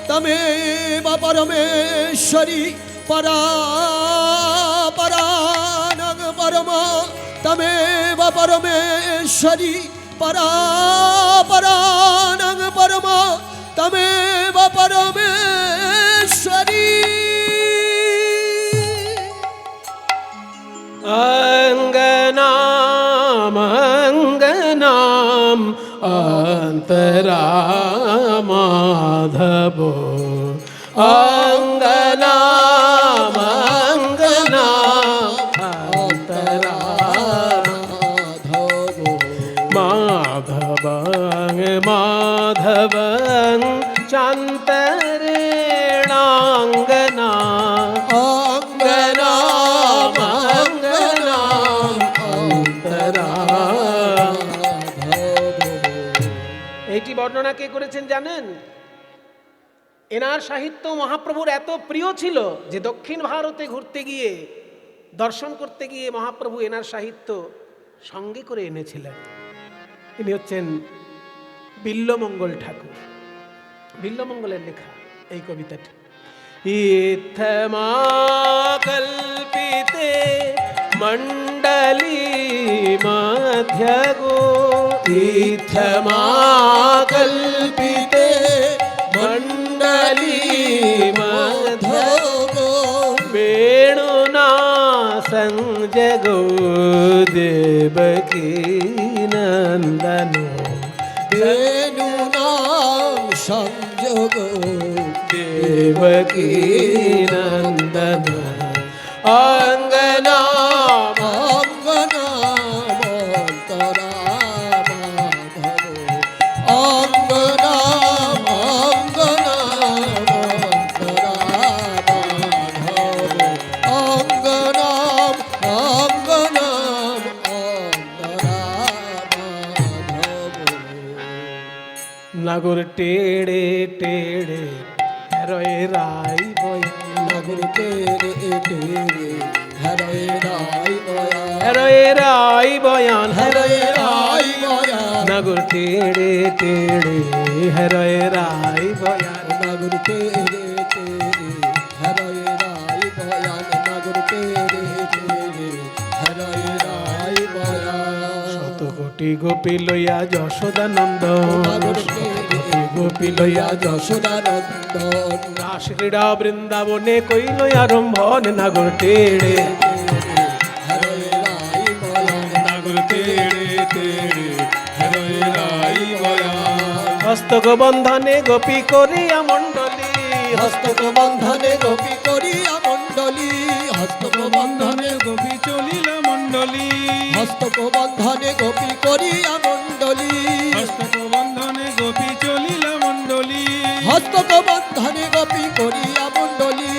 তমেব পরমেশ্বরী। পরাপরাণাং পরমা তমেব পরমেশ্বরী। পরাপরাণাং পরমা তমেব পরমেশ্বরী। অঙ্গনাম অঙ্গনাম অন্তরা মাধব। অঙ্গনাম অঙ্গনাম অন্তরা মাধবং মাধবং চান্তরেণাঙ্গনা। অঙ্গনাম অঙ্গনাম অন্তরা। এইটি বর্ণনা কে করেছেন জানেন? এনার সাহিত্য মহাপ্রভুর এত প্রিয় ছিল যে দক্ষিণ ভারতে ঘুরতে গিয়ে দর্শন করতে গিয়ে মহাপ্রভু এনার সাহিত্য সঙ্গে করে এনেছিলেন। তিনি হচ্ছেন বিল্বমঙ্গল ঠাকুর। বিল্বমঙ্গলের লেখা এই কবিতাটি। ইত্থমা কল্পিতে মণ্ডলী মধ্য গো। ইত্থমা কল্পিতে মণ্ডলী মধ্য গো। বেণুনা সংজগো দেবকী নন্দন। বেণুনাং সংযোগ দেবকী নন্দন। অঙ্গনাম অঙ্গনাম অন্তরা মাধব। অঙ্গনাম অঙ্গনাম অন্তরা মাধব। অঙ্গনাম অঙ্গনাম অন্তরা মাধব। নাগর টেড়ে টেড়ে রয়ে রাই বয়। নাগর তেরে তেরে হরে রাই বয়া। রয়ে রাই বয়ান হরে রাই বয়া। নাগর টেড়ে টেড়ে রয়ে রাই বয়ান। নাগর তেরে তেরে হরে রাই বয়া। নাগর তেরে তেরে হরে রাই বয়া। শত কোটি গোপী লইয়া যশোদানন্দ। নাগর তেরে গোপী লইয়া যশোদানন্দন। রাস ক্রীড়া বৃন্দাবনে কইল আরম্ভন। নাগর টেড়ে হরে রাই বয়া। নাগর তেড়ে তেড়ে হরে রাই বয়া। হস্তক বন্ধনে গোপী করিয়া মণ্ডলী। হস্তক বন্ধনে গোপী করিয়া মণ্ডলী। হস্তক বন্ধনে গোপী চলিল মণ্ডলী। হস্তক বন্ধনে গোপী করিয়া মণ্ডলী। হস্তক বন্ধনে গোপী চলিল মণ্ডলী। হস্তক বন্ধনে গোপী করিয়া মণ্ডলী।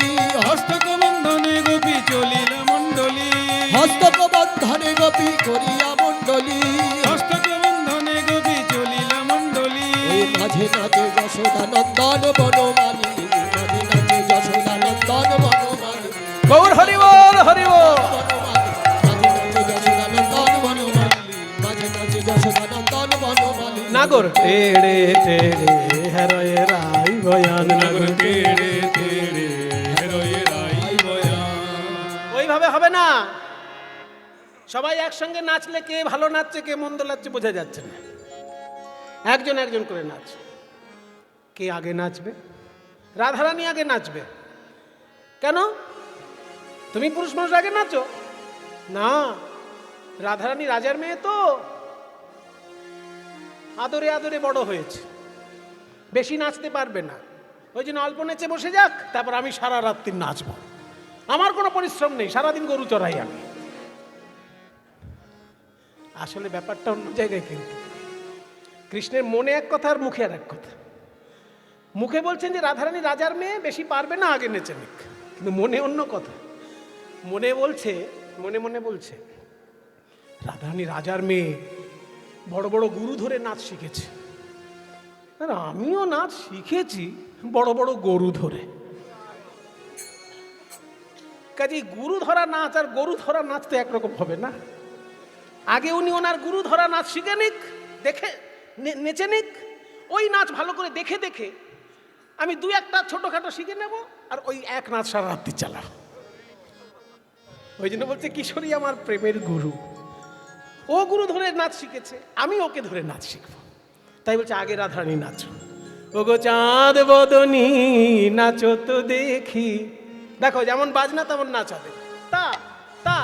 হস্তক বন্ধনে গোপী চলিল মণ্ডলী। হস্তক বন্ধনে গোপী করিয়া মণ্ডলী। হস্তক বন্ধনে গোপী চলিল মণ্ডলী। ওই মাঝে নাচে যশোদানন্দন বনমালী। মাঝে নাচে যশোদানন্দন বনমালী। গৌর হরিবল হরিবল। মাঝে নাচে যশোদানন্দন বনমালী। মাঝে নাচে যশোদানন্দন বনমালী। নাগর টেড়ে টেড়ে রয়ে রাই বয়ান। নাগর তেড়ে তেড়ে হরে রাই বয়া। ওইভাবে হবে না। সবাই একসঙ্গে নাচলে কে ভালো নাচছে কে মন্দ নাচছে বোঝা যাচ্ছে না। একজন একজন করে নাচ। কে আগে নাচবে? রাধারানী আগে নাচবে। কেন? তুমি পুরুষ মানুষ আগে নাচো না। রাধারানী রাজার মেয়ে তো, আদরে আদরে বড় হয়েছে, বেশি নাচতে পারবে না। ওই জন্য অল্প নেচে বসে যাক, তারপর আমি সারা রাত্রি নাচবো। আমার কোনো পরিশ্রম নেই, সারাদিন গরু চড়াই আমি। আসলে ব্যাপারটা অন্য জায়গায়। কিন্তু কৃষ্ণের মনে এক কথা আর মুখে আর এক কথা। মুখে বলছেন যে রাধারানী রাজার মেয়ে, বেশি পারবে না, আগে নেচে নিক। কিন্তু মনে অন্য কথা। মনে বলছে, মনে মনে বলছে রাধারানী রাজার মেয়ে, বড় বড় গুরু ধরে নাচ শিখেছে। আর আমিও নাচ শিখেছি বড় বড় গরু ধরে। কাজে গুরু ধরা নাচ আর গরু ধরা নাচ তো একরকম হবে না। আগে উনি ওনার গুরু ধরা নাচ শিখে নিক, দেখে নেচে নিক, ওই নাচ ভালো করে দেখে দেখে আমি দু একটা ছোটখাটো শিখে নেব, আর ওই এক নাচ সারা রাত্রি চালাও। ওই জন্য বলছে কিশোরী আমার প্রেমের গুরু, ও গুরু ধরে নাচ শিখেছে, আমি ওকে ধরে নাচ শিখবো। তাই বলছে আগে রাধারানী নাচো, ও গো চাঁদ বদনী নাচো তো দেখি। দেখো যেমন বাজনা তেমন নাচ হবে। তা তা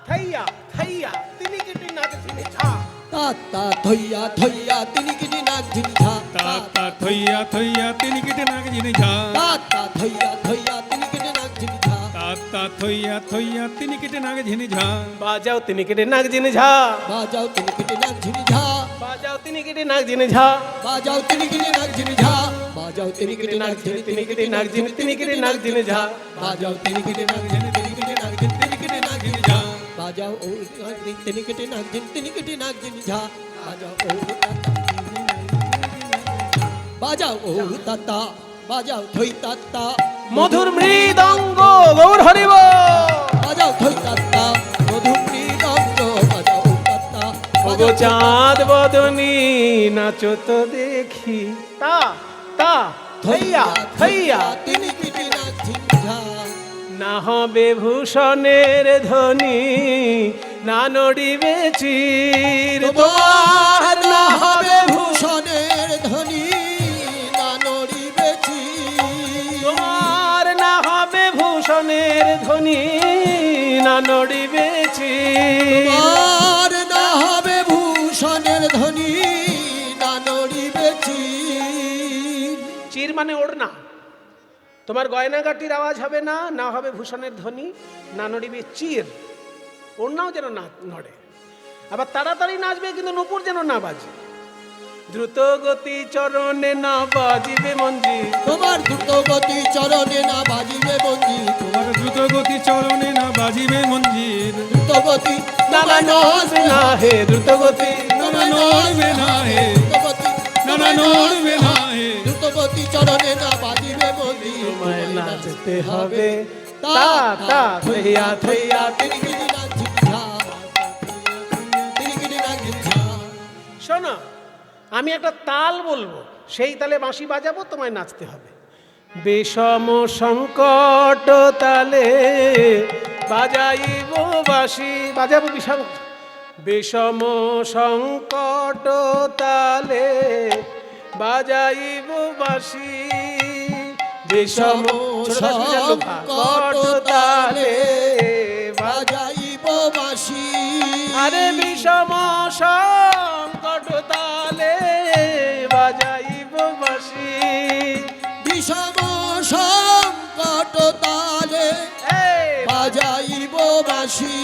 থাইয়া থাইয়া তিনি কেটে নাচ ঝিনে ঝা, তা তা থইয়া থইয়া তিনি কিটি নাক ঝিনি ঝা, তা তা থইয়া থইয়া তিনি কেটে নাক জিনি ঝা, তা তা থইয়া থইয়া তিনি কিটি নাক ঝিনি ঝা, তা তা থইয়া থইয়া তিনি কেটে নাক ঝিনি ঝা, বাজাও তিনি কেটে নাক ঝিনে ঝা, বাজাও তিনি কিটি নাক ঝিনি ঝা, বাজাও তিনি কেটে নাক ঝিনে ঝা, বাজাও তিনি কিটি নাক ঝিনি ঝা, বাজাও তিনি কিটি নাক ঝিনি, তিনি কেটে নাক ঝিনে, তিনি কেটে নাক ঝিনে ঝা, বাজাও তিনি কিটি নাক ঝিনি, তিনি কিটি নাক ঝিনি, তিনি কিটি নাক ঝিনি ঝা, বাজাও ও তিনি কিটি নাক ঝিনি, তিনি কিটি নাক ঝিনি ঝা, বাজাও ও বাজাও ও তাতা, বাজাও থই তাতা, মধুর মৃদঙ্গ গৌর হরিব, বাজাও থই তাতা, মধুর মৃদঙ্গ বাজাও তাতা, ও গো চাঁদ বদনী নাচো তো দেখি। তা তা থাইয়া থাইয়া তিনি কিটি নাক ঝিনি ঝা, না হবে ভূষণের ধ্বনি, না নড়িবে চির তোমার, না হবে ভূষণের ধ্বনি, না নড়িবে চির, তোমার, না হবে ভূষণের ধ্বনি, না নড়িবে চির। আর না হবে ভূষণের ধ্বনি, না নড়িবে চির, চির মানে ওড়না। তোমার গয়নাগাটির আওয়াজ হবে না, না হবে ভূষণের ধ্বনি, না নড়িবে চির। ওড়নাও যেন না নড়ে। আবার তাড়াতাড়ি নাচবে কিন্তু নুপুর যেন না বাজে। দ্রুত গতি চরণে না বাজিবে মঞ্জির, তোমার দ্রুত গতি চরণে না বাজিবে মঞ্জির, তোমার দ্রুত গতি চরণে না বাজিবে মঞ্জির, দ্রুত গতি নানা নড়বে না হে দ্রুত গতি, নানা নড়বে না হে, দ্রুত গতি নানা নড়বে না হে, দ্রুত গতি চরণে না বাজিবে মঞ্জির, তোমায় নাচতে হবে। তা তা থইয়া থইয়া তিনি কিটি নাক ঝিনি ঝা, তিনি কিটি নাক ঝিনি ঝা, শোনো, আমি একটা তাল বলবো, সেই তালে বাঁশি বাজাবো, তোমায় নাচতে হবে। বিষম সংকট তালে বাজাইব বাঁশি, বাজাবো বিষম, বিষম সংকট তালে বাজাইব বাঁশি, বিষম সংকট তালে বাজাইব বাঁশি, আরে বিষম সংকট তালে বাজাইব বাঁশি, বিষম সংকট তালে বাজাইব বাঁশি,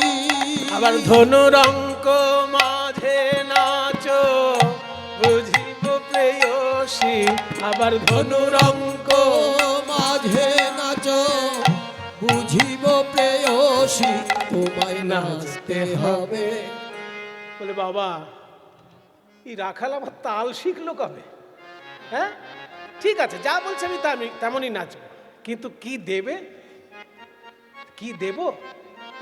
আবার ধনুরঙ্ক মাঝে নাচো বুঝিব প্রেয়সী, আবার ধনুরঙ্ক মাঝে নাচ বুঝিব প্রেয়সী, তোমায় নাচতে হবে। বলে বাবা এই রাখাল আবার তাল শিখলো কবে? হ্যাঁ ঠিক আছে, যা বলছে আমি তেমনই নাচবো, কিন্তু কি দেবে, কি দেব?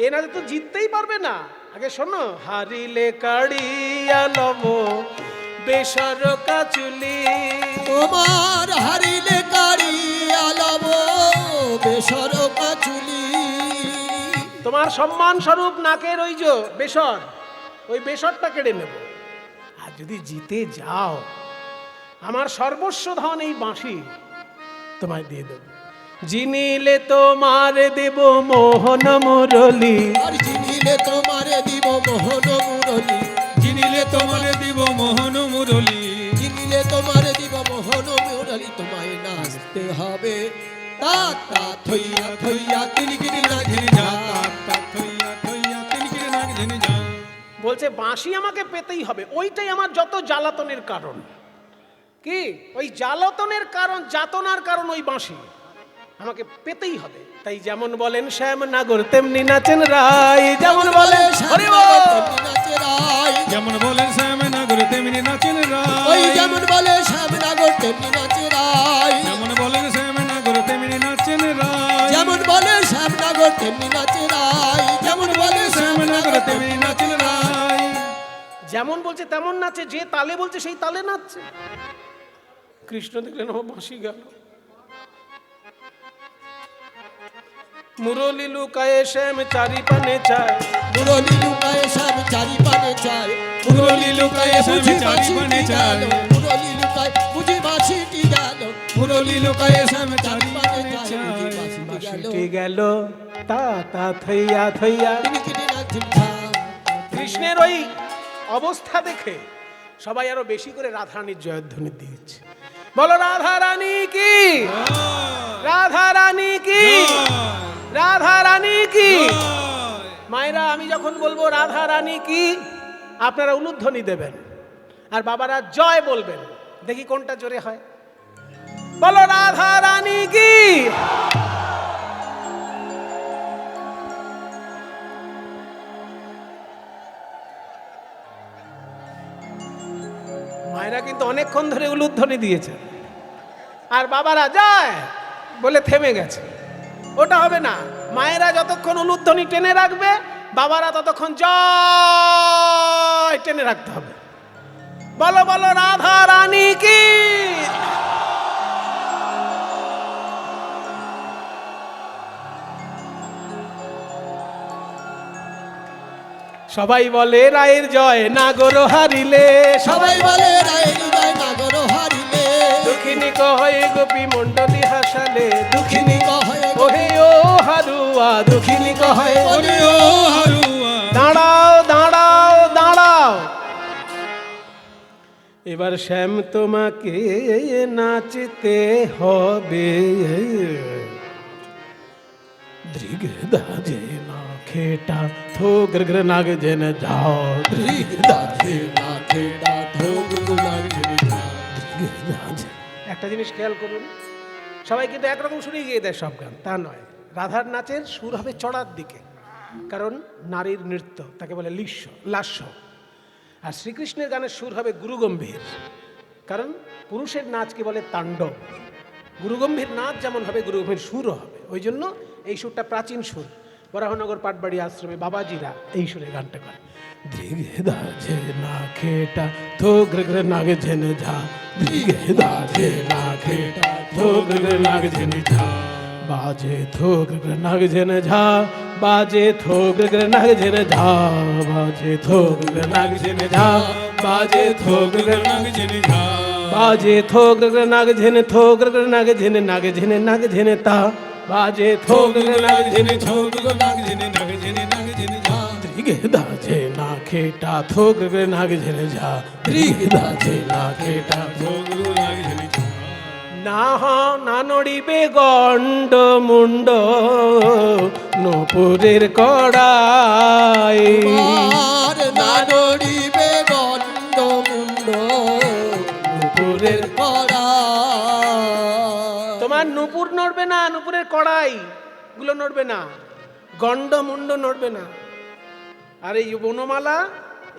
এ নাচে তো জিততেই পারবে না। আগে শোনো, হারিলে কাড়িয়া লব বেসর কাচুলি, তোমার হারিলে কাড়িয়া লব বেসর কাচুলি, তোমার সম্মান স্বরূপ নাকের ওই যে বেসর, ওই বেসরটা কেড়ে নেব। আর যদি জিতে যাও, আমার সর্বস্ব ধন এই বাঁশি তোমায় দিয়ে দেব। জিনিলে তোমার দেব মোহন মুরলি, আর চিনিলে তোমারে দিব মোহন মুরলি, চিনিলে তোমারে দিব মোহন মুরলি, চিনিলে তোমারে দিব মোহন মুরলি, তোমায় নাচতে হবে। তা তা থইয়া থইয়া তিনি কিটি নাক ঝিনি ঝা, তা থইয়া থইয়া তিনি কেটে নাক ঝিনি ঝা, বলছে বাঁশি আমাকে পেতেই হবে, ওইটাই আমার যত জ্বালাতনের কারণ। কি ওই জ্বালাতনের কারণ, যাতনার কারণ ওই বাঁশি আমাকে পেতেই হবে। তাই যেমন বলেন শ্যামনগর তেমনি নাচেন রায়, যেমন বলেন হরি বল। নাচে রায়, যেমন বলেন শ্যামনগর তেমনি নাচেন ওই রায়, যেমন বলে শ্যামনগর তেমনি নাচে রায়, যেমন বলেন শ্যামনগর তেমনি নাচেন রায়, যেমন বলে শ্যামনগর তেমনি নাচে যেমন বলছে তেমন নাচে, যে তালে বলছে সেই তালে নাচছে। কৃষ্ণ দেখলেন ও বাঁশি গেল। মুরলি লুকায়ে শ্যাম চারি পানে চায়, মুরলি লুকায়ে শ্যাম চারি পানে চায়, মুরলি লুকায়ে শ্যাম চারি পানে চায়, মুরলি লুকায় বুঝি বাঁশিটি গেল, মুরলি লুকায়ে শ্যাম চারি পানে বুঝি চায়। বাঁশিটি গেল। বাঁশিটি গেল তা তা থইয়া থইয়া। টিনিকিটি নাক ঝিমঝাম। কৃষ্ণের ওই অবস্থা দেখে সবাই আরো বেশি করে রাধারানীর জয়ধ্বনি দিয়েছে। বলো রাধা রানী কি, রাধা রানী কি, রাধা রানী কি। মায়েরা আমি যখন বলবো রাধা রানী কি, আপনারা উলুধ্বনি দেবেন, আর বাবারা জয় বলবেন। দেখি কোনটা জোরে হয়। বলো রাধা রানী কি। মায়েরা কিন্তু অনেকক্ষণ ধরে উলুধ্বনি দিয়েছে, আর বাবারা যায় বলে থেমে গেছে। ওটা হবে না। মায়েরা যতক্ষণ উলুধ্বনি টেনে রাখবে, বাবারা ততক্ষণ জয় টেনে রাখতে হবে। বলো বলো রাধা রানী কি। সবাই বলে রায়ের জয়, নাগর হারিলে। সবাই বলে রায়ের জয়, নাগর হারিলে। দুঃখিনী কহে গোপী মণ্ডলী হাসালে, দুঃখিনী কহে ওহে ও হারুয়া, দুঃখিনী কহে ওরে ও হারুয়া। দাঁড়াও দাঁড়াও দাঁড়াও। এবার শ্যাম তোমাকে নাচতে হবে। দৃগদাজে না খেটা থো গ্রগ্র নাগ জেন যাও। দাঁড়ে না খেড়া ধোগ গুলার ঝিমঝা। দৃগদাজে। একটা জিনিস খেয়াল করুন, সবাই কিন্তু একরকম সুরেই গিয়ে দেয় সব গান, তা নয়। রাধার নাচের সুর হবে চড়ার দিকে, কারণ নারীর নৃত্য, তাকে বলে লাস্য। আর শ্রীকৃষ্ণের গানের সুর হবে গুরুগম্ভীর, কারণ পুরুষের নাচকে বলে তাণ্ডব। গুরুগম্ভীর নাচ যেমন হবে, গুরুগম্ভীর সুরও হবে। ওই জন্য এই সুরটা প্রাচীন সুর। বরাহনগর পাটবাড়ি আশ্রমে বাবাজিরা এই সুরে গানটা করে। দৃগদাজে না খেটা থো গ্রগ্র নাগ ঝেন ঝা, দৃগদাজে না খেটা থো গ্রগ্র নাগ ঝেন ঝা। बाजे थोक नग जन झा, बाजे थोक नग जन झा, बाजे थोक नग जन झा, बाजे थोक नग जन झा, बाजे थोक नग जन थोक नग जन नग जन नग जन ता, बाजे थोक नग जन छोग नग जन नग जन नग जन झा। दृगदाजे ना खेटा थोक नग जन झा, दृगदाजे ना खेटा छोग नग जन झा। না না নড়িবে গণ্ড মুন্ড নূপুরের কড়াই, আর না নড়িবে গণ্ড মুন্ড নূপুরের কড়া। তোমার নূপুর নড়বে না, নূপুরের কড়াই গুলো নড়বে না, গণ্ড মুন্ড নড়বে না, আর এই বনমালা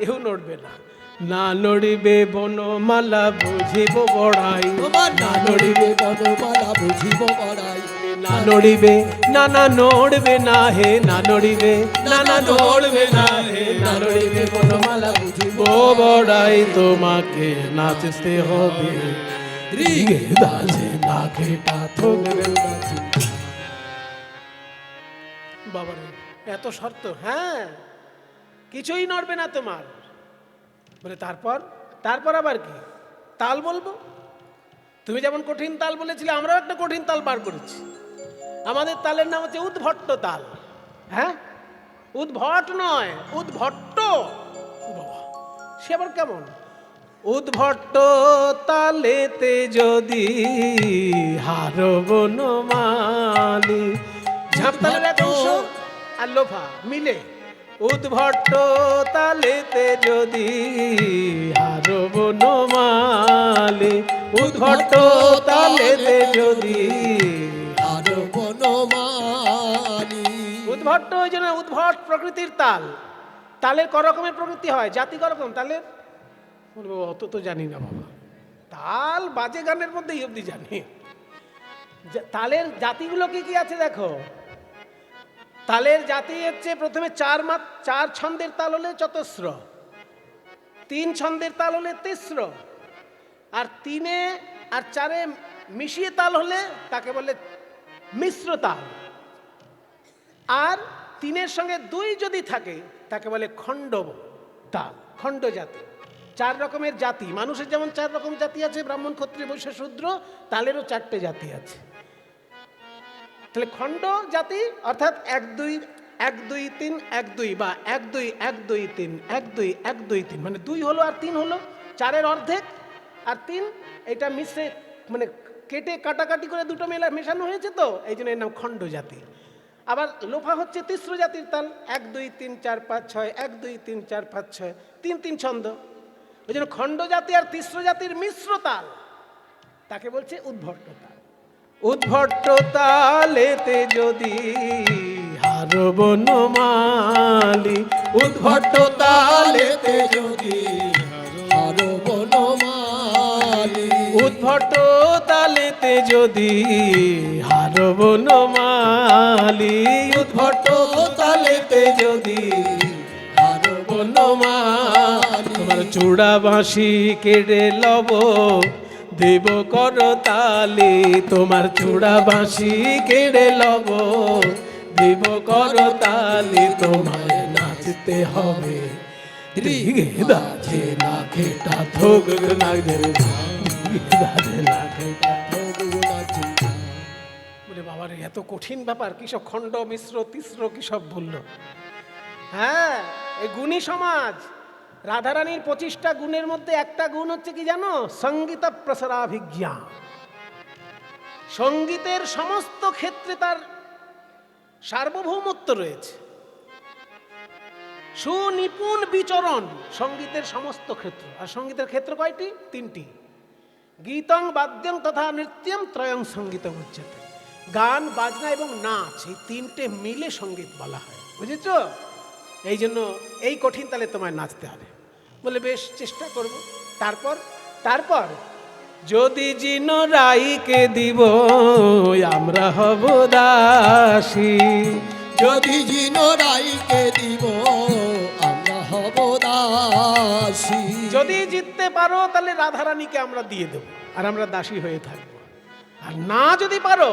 এও নড়বে না। না নড়িবে বনমালা বুঝিব বড়াই, তোমার না নড়িবে বনমালা বুঝিব বড়াই। না নড়িবে না না নড়বে না হে, না নড়িবে না না নড়বে না হে, না নড়িবে বনমালা বুঝিব বড়াই। তোমাকে নাচতে হবে রিগে দাজে না খেটা থোগরে নাচি। বাবারে এত শর্ত, হ্যাঁ কিছুই নড়বে না তোমার। বলে তারপর তারপর আবার কি তাল বলবো? তুমি যেমন কঠিন তাল বলেছিলে, আমরাও একটা কঠিন তাল বার করেছি। আমাদের তালের নাম হচ্ছে উদ্ভট্ট তাল। হ্যাঁ, উদ্ভট নয়, উদ্ভট্ট। বাবা, সে আবার কেমন? উদ্ভট্ট তালেতে যদি হারো বনমালি। ঝাঁপ তালের এক অংশ আর লোফা মিলে উদ্ভট্ট তালেতে যদি হারো বনমালি, উদ্ভট্ট তালেতে যদি আর বনমালি। উদ্ভট্ট ওই জন্য উদ্ভট প্রকৃতির তাল। তালের ক রকমের প্রকৃতি হয়, জাতি ক রকম তালের? বলবো অত তো জানি না বাবা, তাল বাজে গানের মধ্যে এই অবধি জানি। তালের জাতিগুলো কি কি আছে দেখো। তালের জাতি হচ্ছে প্রথমে চার ছন্দের তাল হলে চতস্র, তিন ছন্দের তাল হলে তিস্র, আর তিনে আর চারে মিশিয়ে তাল হলে তাকে বলে মিশ্র তাল। আর তিনের সঙ্গে দুই যদি থাকে তাকে বলে খণ্ড তাল, খণ্ড জাতি। চার রকমের জাতি, মানুষের যেমন চার রকম জাতি আছে, ব্রাহ্মণ ক্ষত্রিয় বৈশ্য শূদ্র, তালেরও চারটে জাতি আছে। তাহলে খণ্ড জাতি অর্থাৎ 1 2 1 2 3 1 2 বা 1 2 1 2 3 1 2 1 2 3, মানে 2 হলো আর 3 হলো, 4-এর অর্ধেক আর 3, এটা মিশে মানে কেটে কাটাকাটি করে দুটো মেশানো হয়েছে, তো এই জন্য এর নাম খণ্ড জাতি। আবার লোফা হচ্ছে তিস্র জাতির তাল, 1 2 3 4 5 6, 1 2 3 4 5 6, 3 3 ছন্দ। ওই জন্য খণ্ড জাতি আর তিস্র জাতির মিশ্র তাল তাকে বলছে উদ্ভট্ট তাল। উদ্ভট্ট তালেতে যদি হার বনমালী, উদ্ভট্ট তালেতে যদি আরো বনমালী, উদ্ভট্ট তালেতে যদি হার বনমালী, উদ্ভট্ট তালেতে যদি হার বনমালী, তোমার চূড়া বাঁশি কেড়ে লব দেব কর তালি, তোমার চূড়া বাঁশি কেড়ে লব দেব কর তালি, তোমায় নাচতে হবে রিগে দাঝে না খেটা থোক লাগছে রে, দাঝে না খেটা থোক লাগছে। বলে বাবা রে, এত কঠিন ব্যাপার, কি সব খণ্ড মিশ্র তিস্র কি সব বললো। হ্যাঁ, এই গুণী সমাজ। রাধারানীর 25টা গুণের মধ্যে একটা গুণ হচ্ছে কি জানো? সঙ্গীত প্রসারাভিজ্ঞা। সঙ্গীতের সমস্ত ক্ষেত্রে তার সার্বভৌমত্ব রয়েছে, সুনিপুণ বিচরণ সঙ্গীতের সমস্ত ক্ষেত্র। আর সঙ্গীতের ক্ষেত্র কয়টি? 3টি। গীতং বাদ্যং তথা নৃত্যম ত্রয়ং সঙ্গীত উচ্যতে। গান, বাজনা এবং নাচ, এই 3টে মিলে সঙ্গীত বলা হয়, বুঝেছ? এই জন্য এই কঠিন তালে তোমায় নাচতে হবে। বলে বেশ, চেষ্টা করব। তারপর যদি জিন রাইকে দিব আমরা হব দাসী, যদি জিন রাইকে দিব আমরা হব দাসী। যদি জিততে পারো তাহলে রাধারানীকে আমরা দিয়ে দেব আর আমরা দাসী হয়ে থাকব। আর না যদি পারো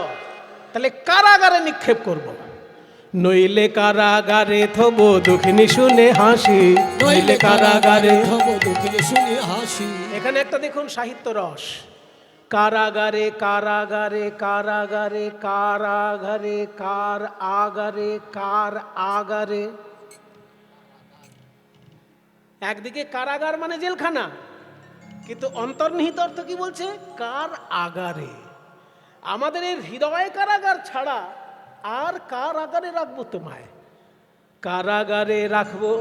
তাহলে কারাগারে নিক্ষেপ করব। নইলে কারাগারে থব দুঃখিনী শুনে হাসি, নইলে কারাগারে থব দুঃখিনী শুনে হাসি। এখানে একটা দেখুন সাহিত্য রস। কারাগারে কারাগারে কারাগারে কারাগারে কার আগারে কার আগারে। একদিকে কারাগার মানে জেলখানা, কিন্তু অন্তর্নিহিত অর্থ কি বলছে? কার আগারে। আমাদের এই হৃদয় কারাগার ছাড়া আর কার আগারে রাখবো তোমায়? কারাগারে রাখবো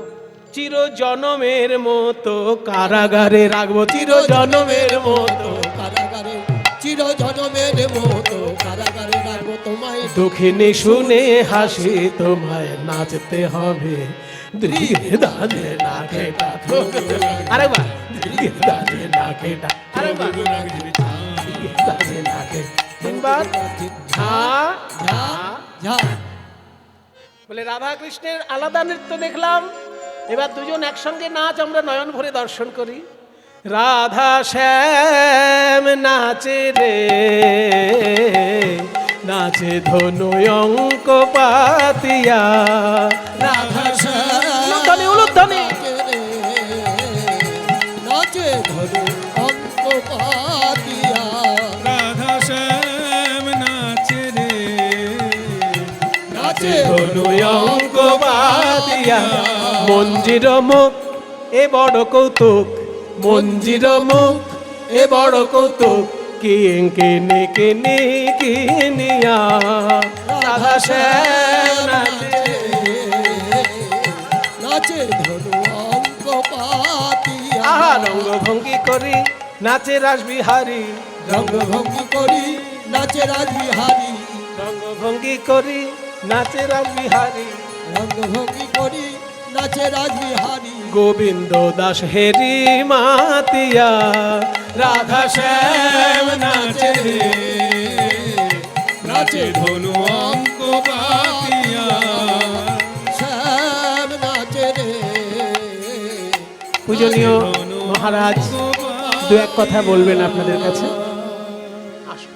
চির জনমের মতো, কারাগারে রাখবো চির জনমের মতো, কারাগারে চির জনমের মতো কারাগারে রাখবো তোমায়। দুঃখিনী শুনে হাসি, তোমায় নাচতে হবে ধীরে দাঁড়ে না খেটা। আরে বাহ, ধীরে দাঁড়ে না খেটা, আরে বাহ, ধীরে দাঁড়ে না খেটা। 3 বার ঝা ঝা ঝা। বলে রাধা কৃষ্ণের আলাদা নৃত্য দেখলাম, এবার দুজন একসঙ্গে নাচ আমরা নয়ন ভরে দর্শন করি। রাধা শ্যাম নাচে রে, নাচে ধনু অঙ্ক পাতিয়া, রাধা উলুধ্বনি উলুধ্বনি, নাচে ধরু অঙ্ক পাতিয়া। রাধা শ্যাম নাচে রে, নাচে ধনু অঙ্ক পাতিয়া। মঞ্জির মুখ এ বড় কৌতুক, মঞ্জির মুখ এ বড় কৌতুক, কিনে কিনে কিনিয়া রাধা শ্যাম নাচে, নাচে ধরু অঙ্ক পাতিয়া। আহা রঙ্গভঙ্গি করি নাচে রাসবিহারী, রঙ্গভঙ্গি করি নাচে রাসবিহারী, রঙ্গভঙ্গি করি নাচে রাসবিহারী। রঙ্গভঙ্গি করি নাচে রাসবিহারী। গোবিন্দ দাস হেরি মাতিয়া, রাধা শ্যাম নাচে রে, নাচে ধনু অঙ্ক পাতিয়া। শ্যাম নাচে রে, পূজনীয় ধনু মহারাজ দু এক কথা বলবেন আপনাদের কাছে। আসুন।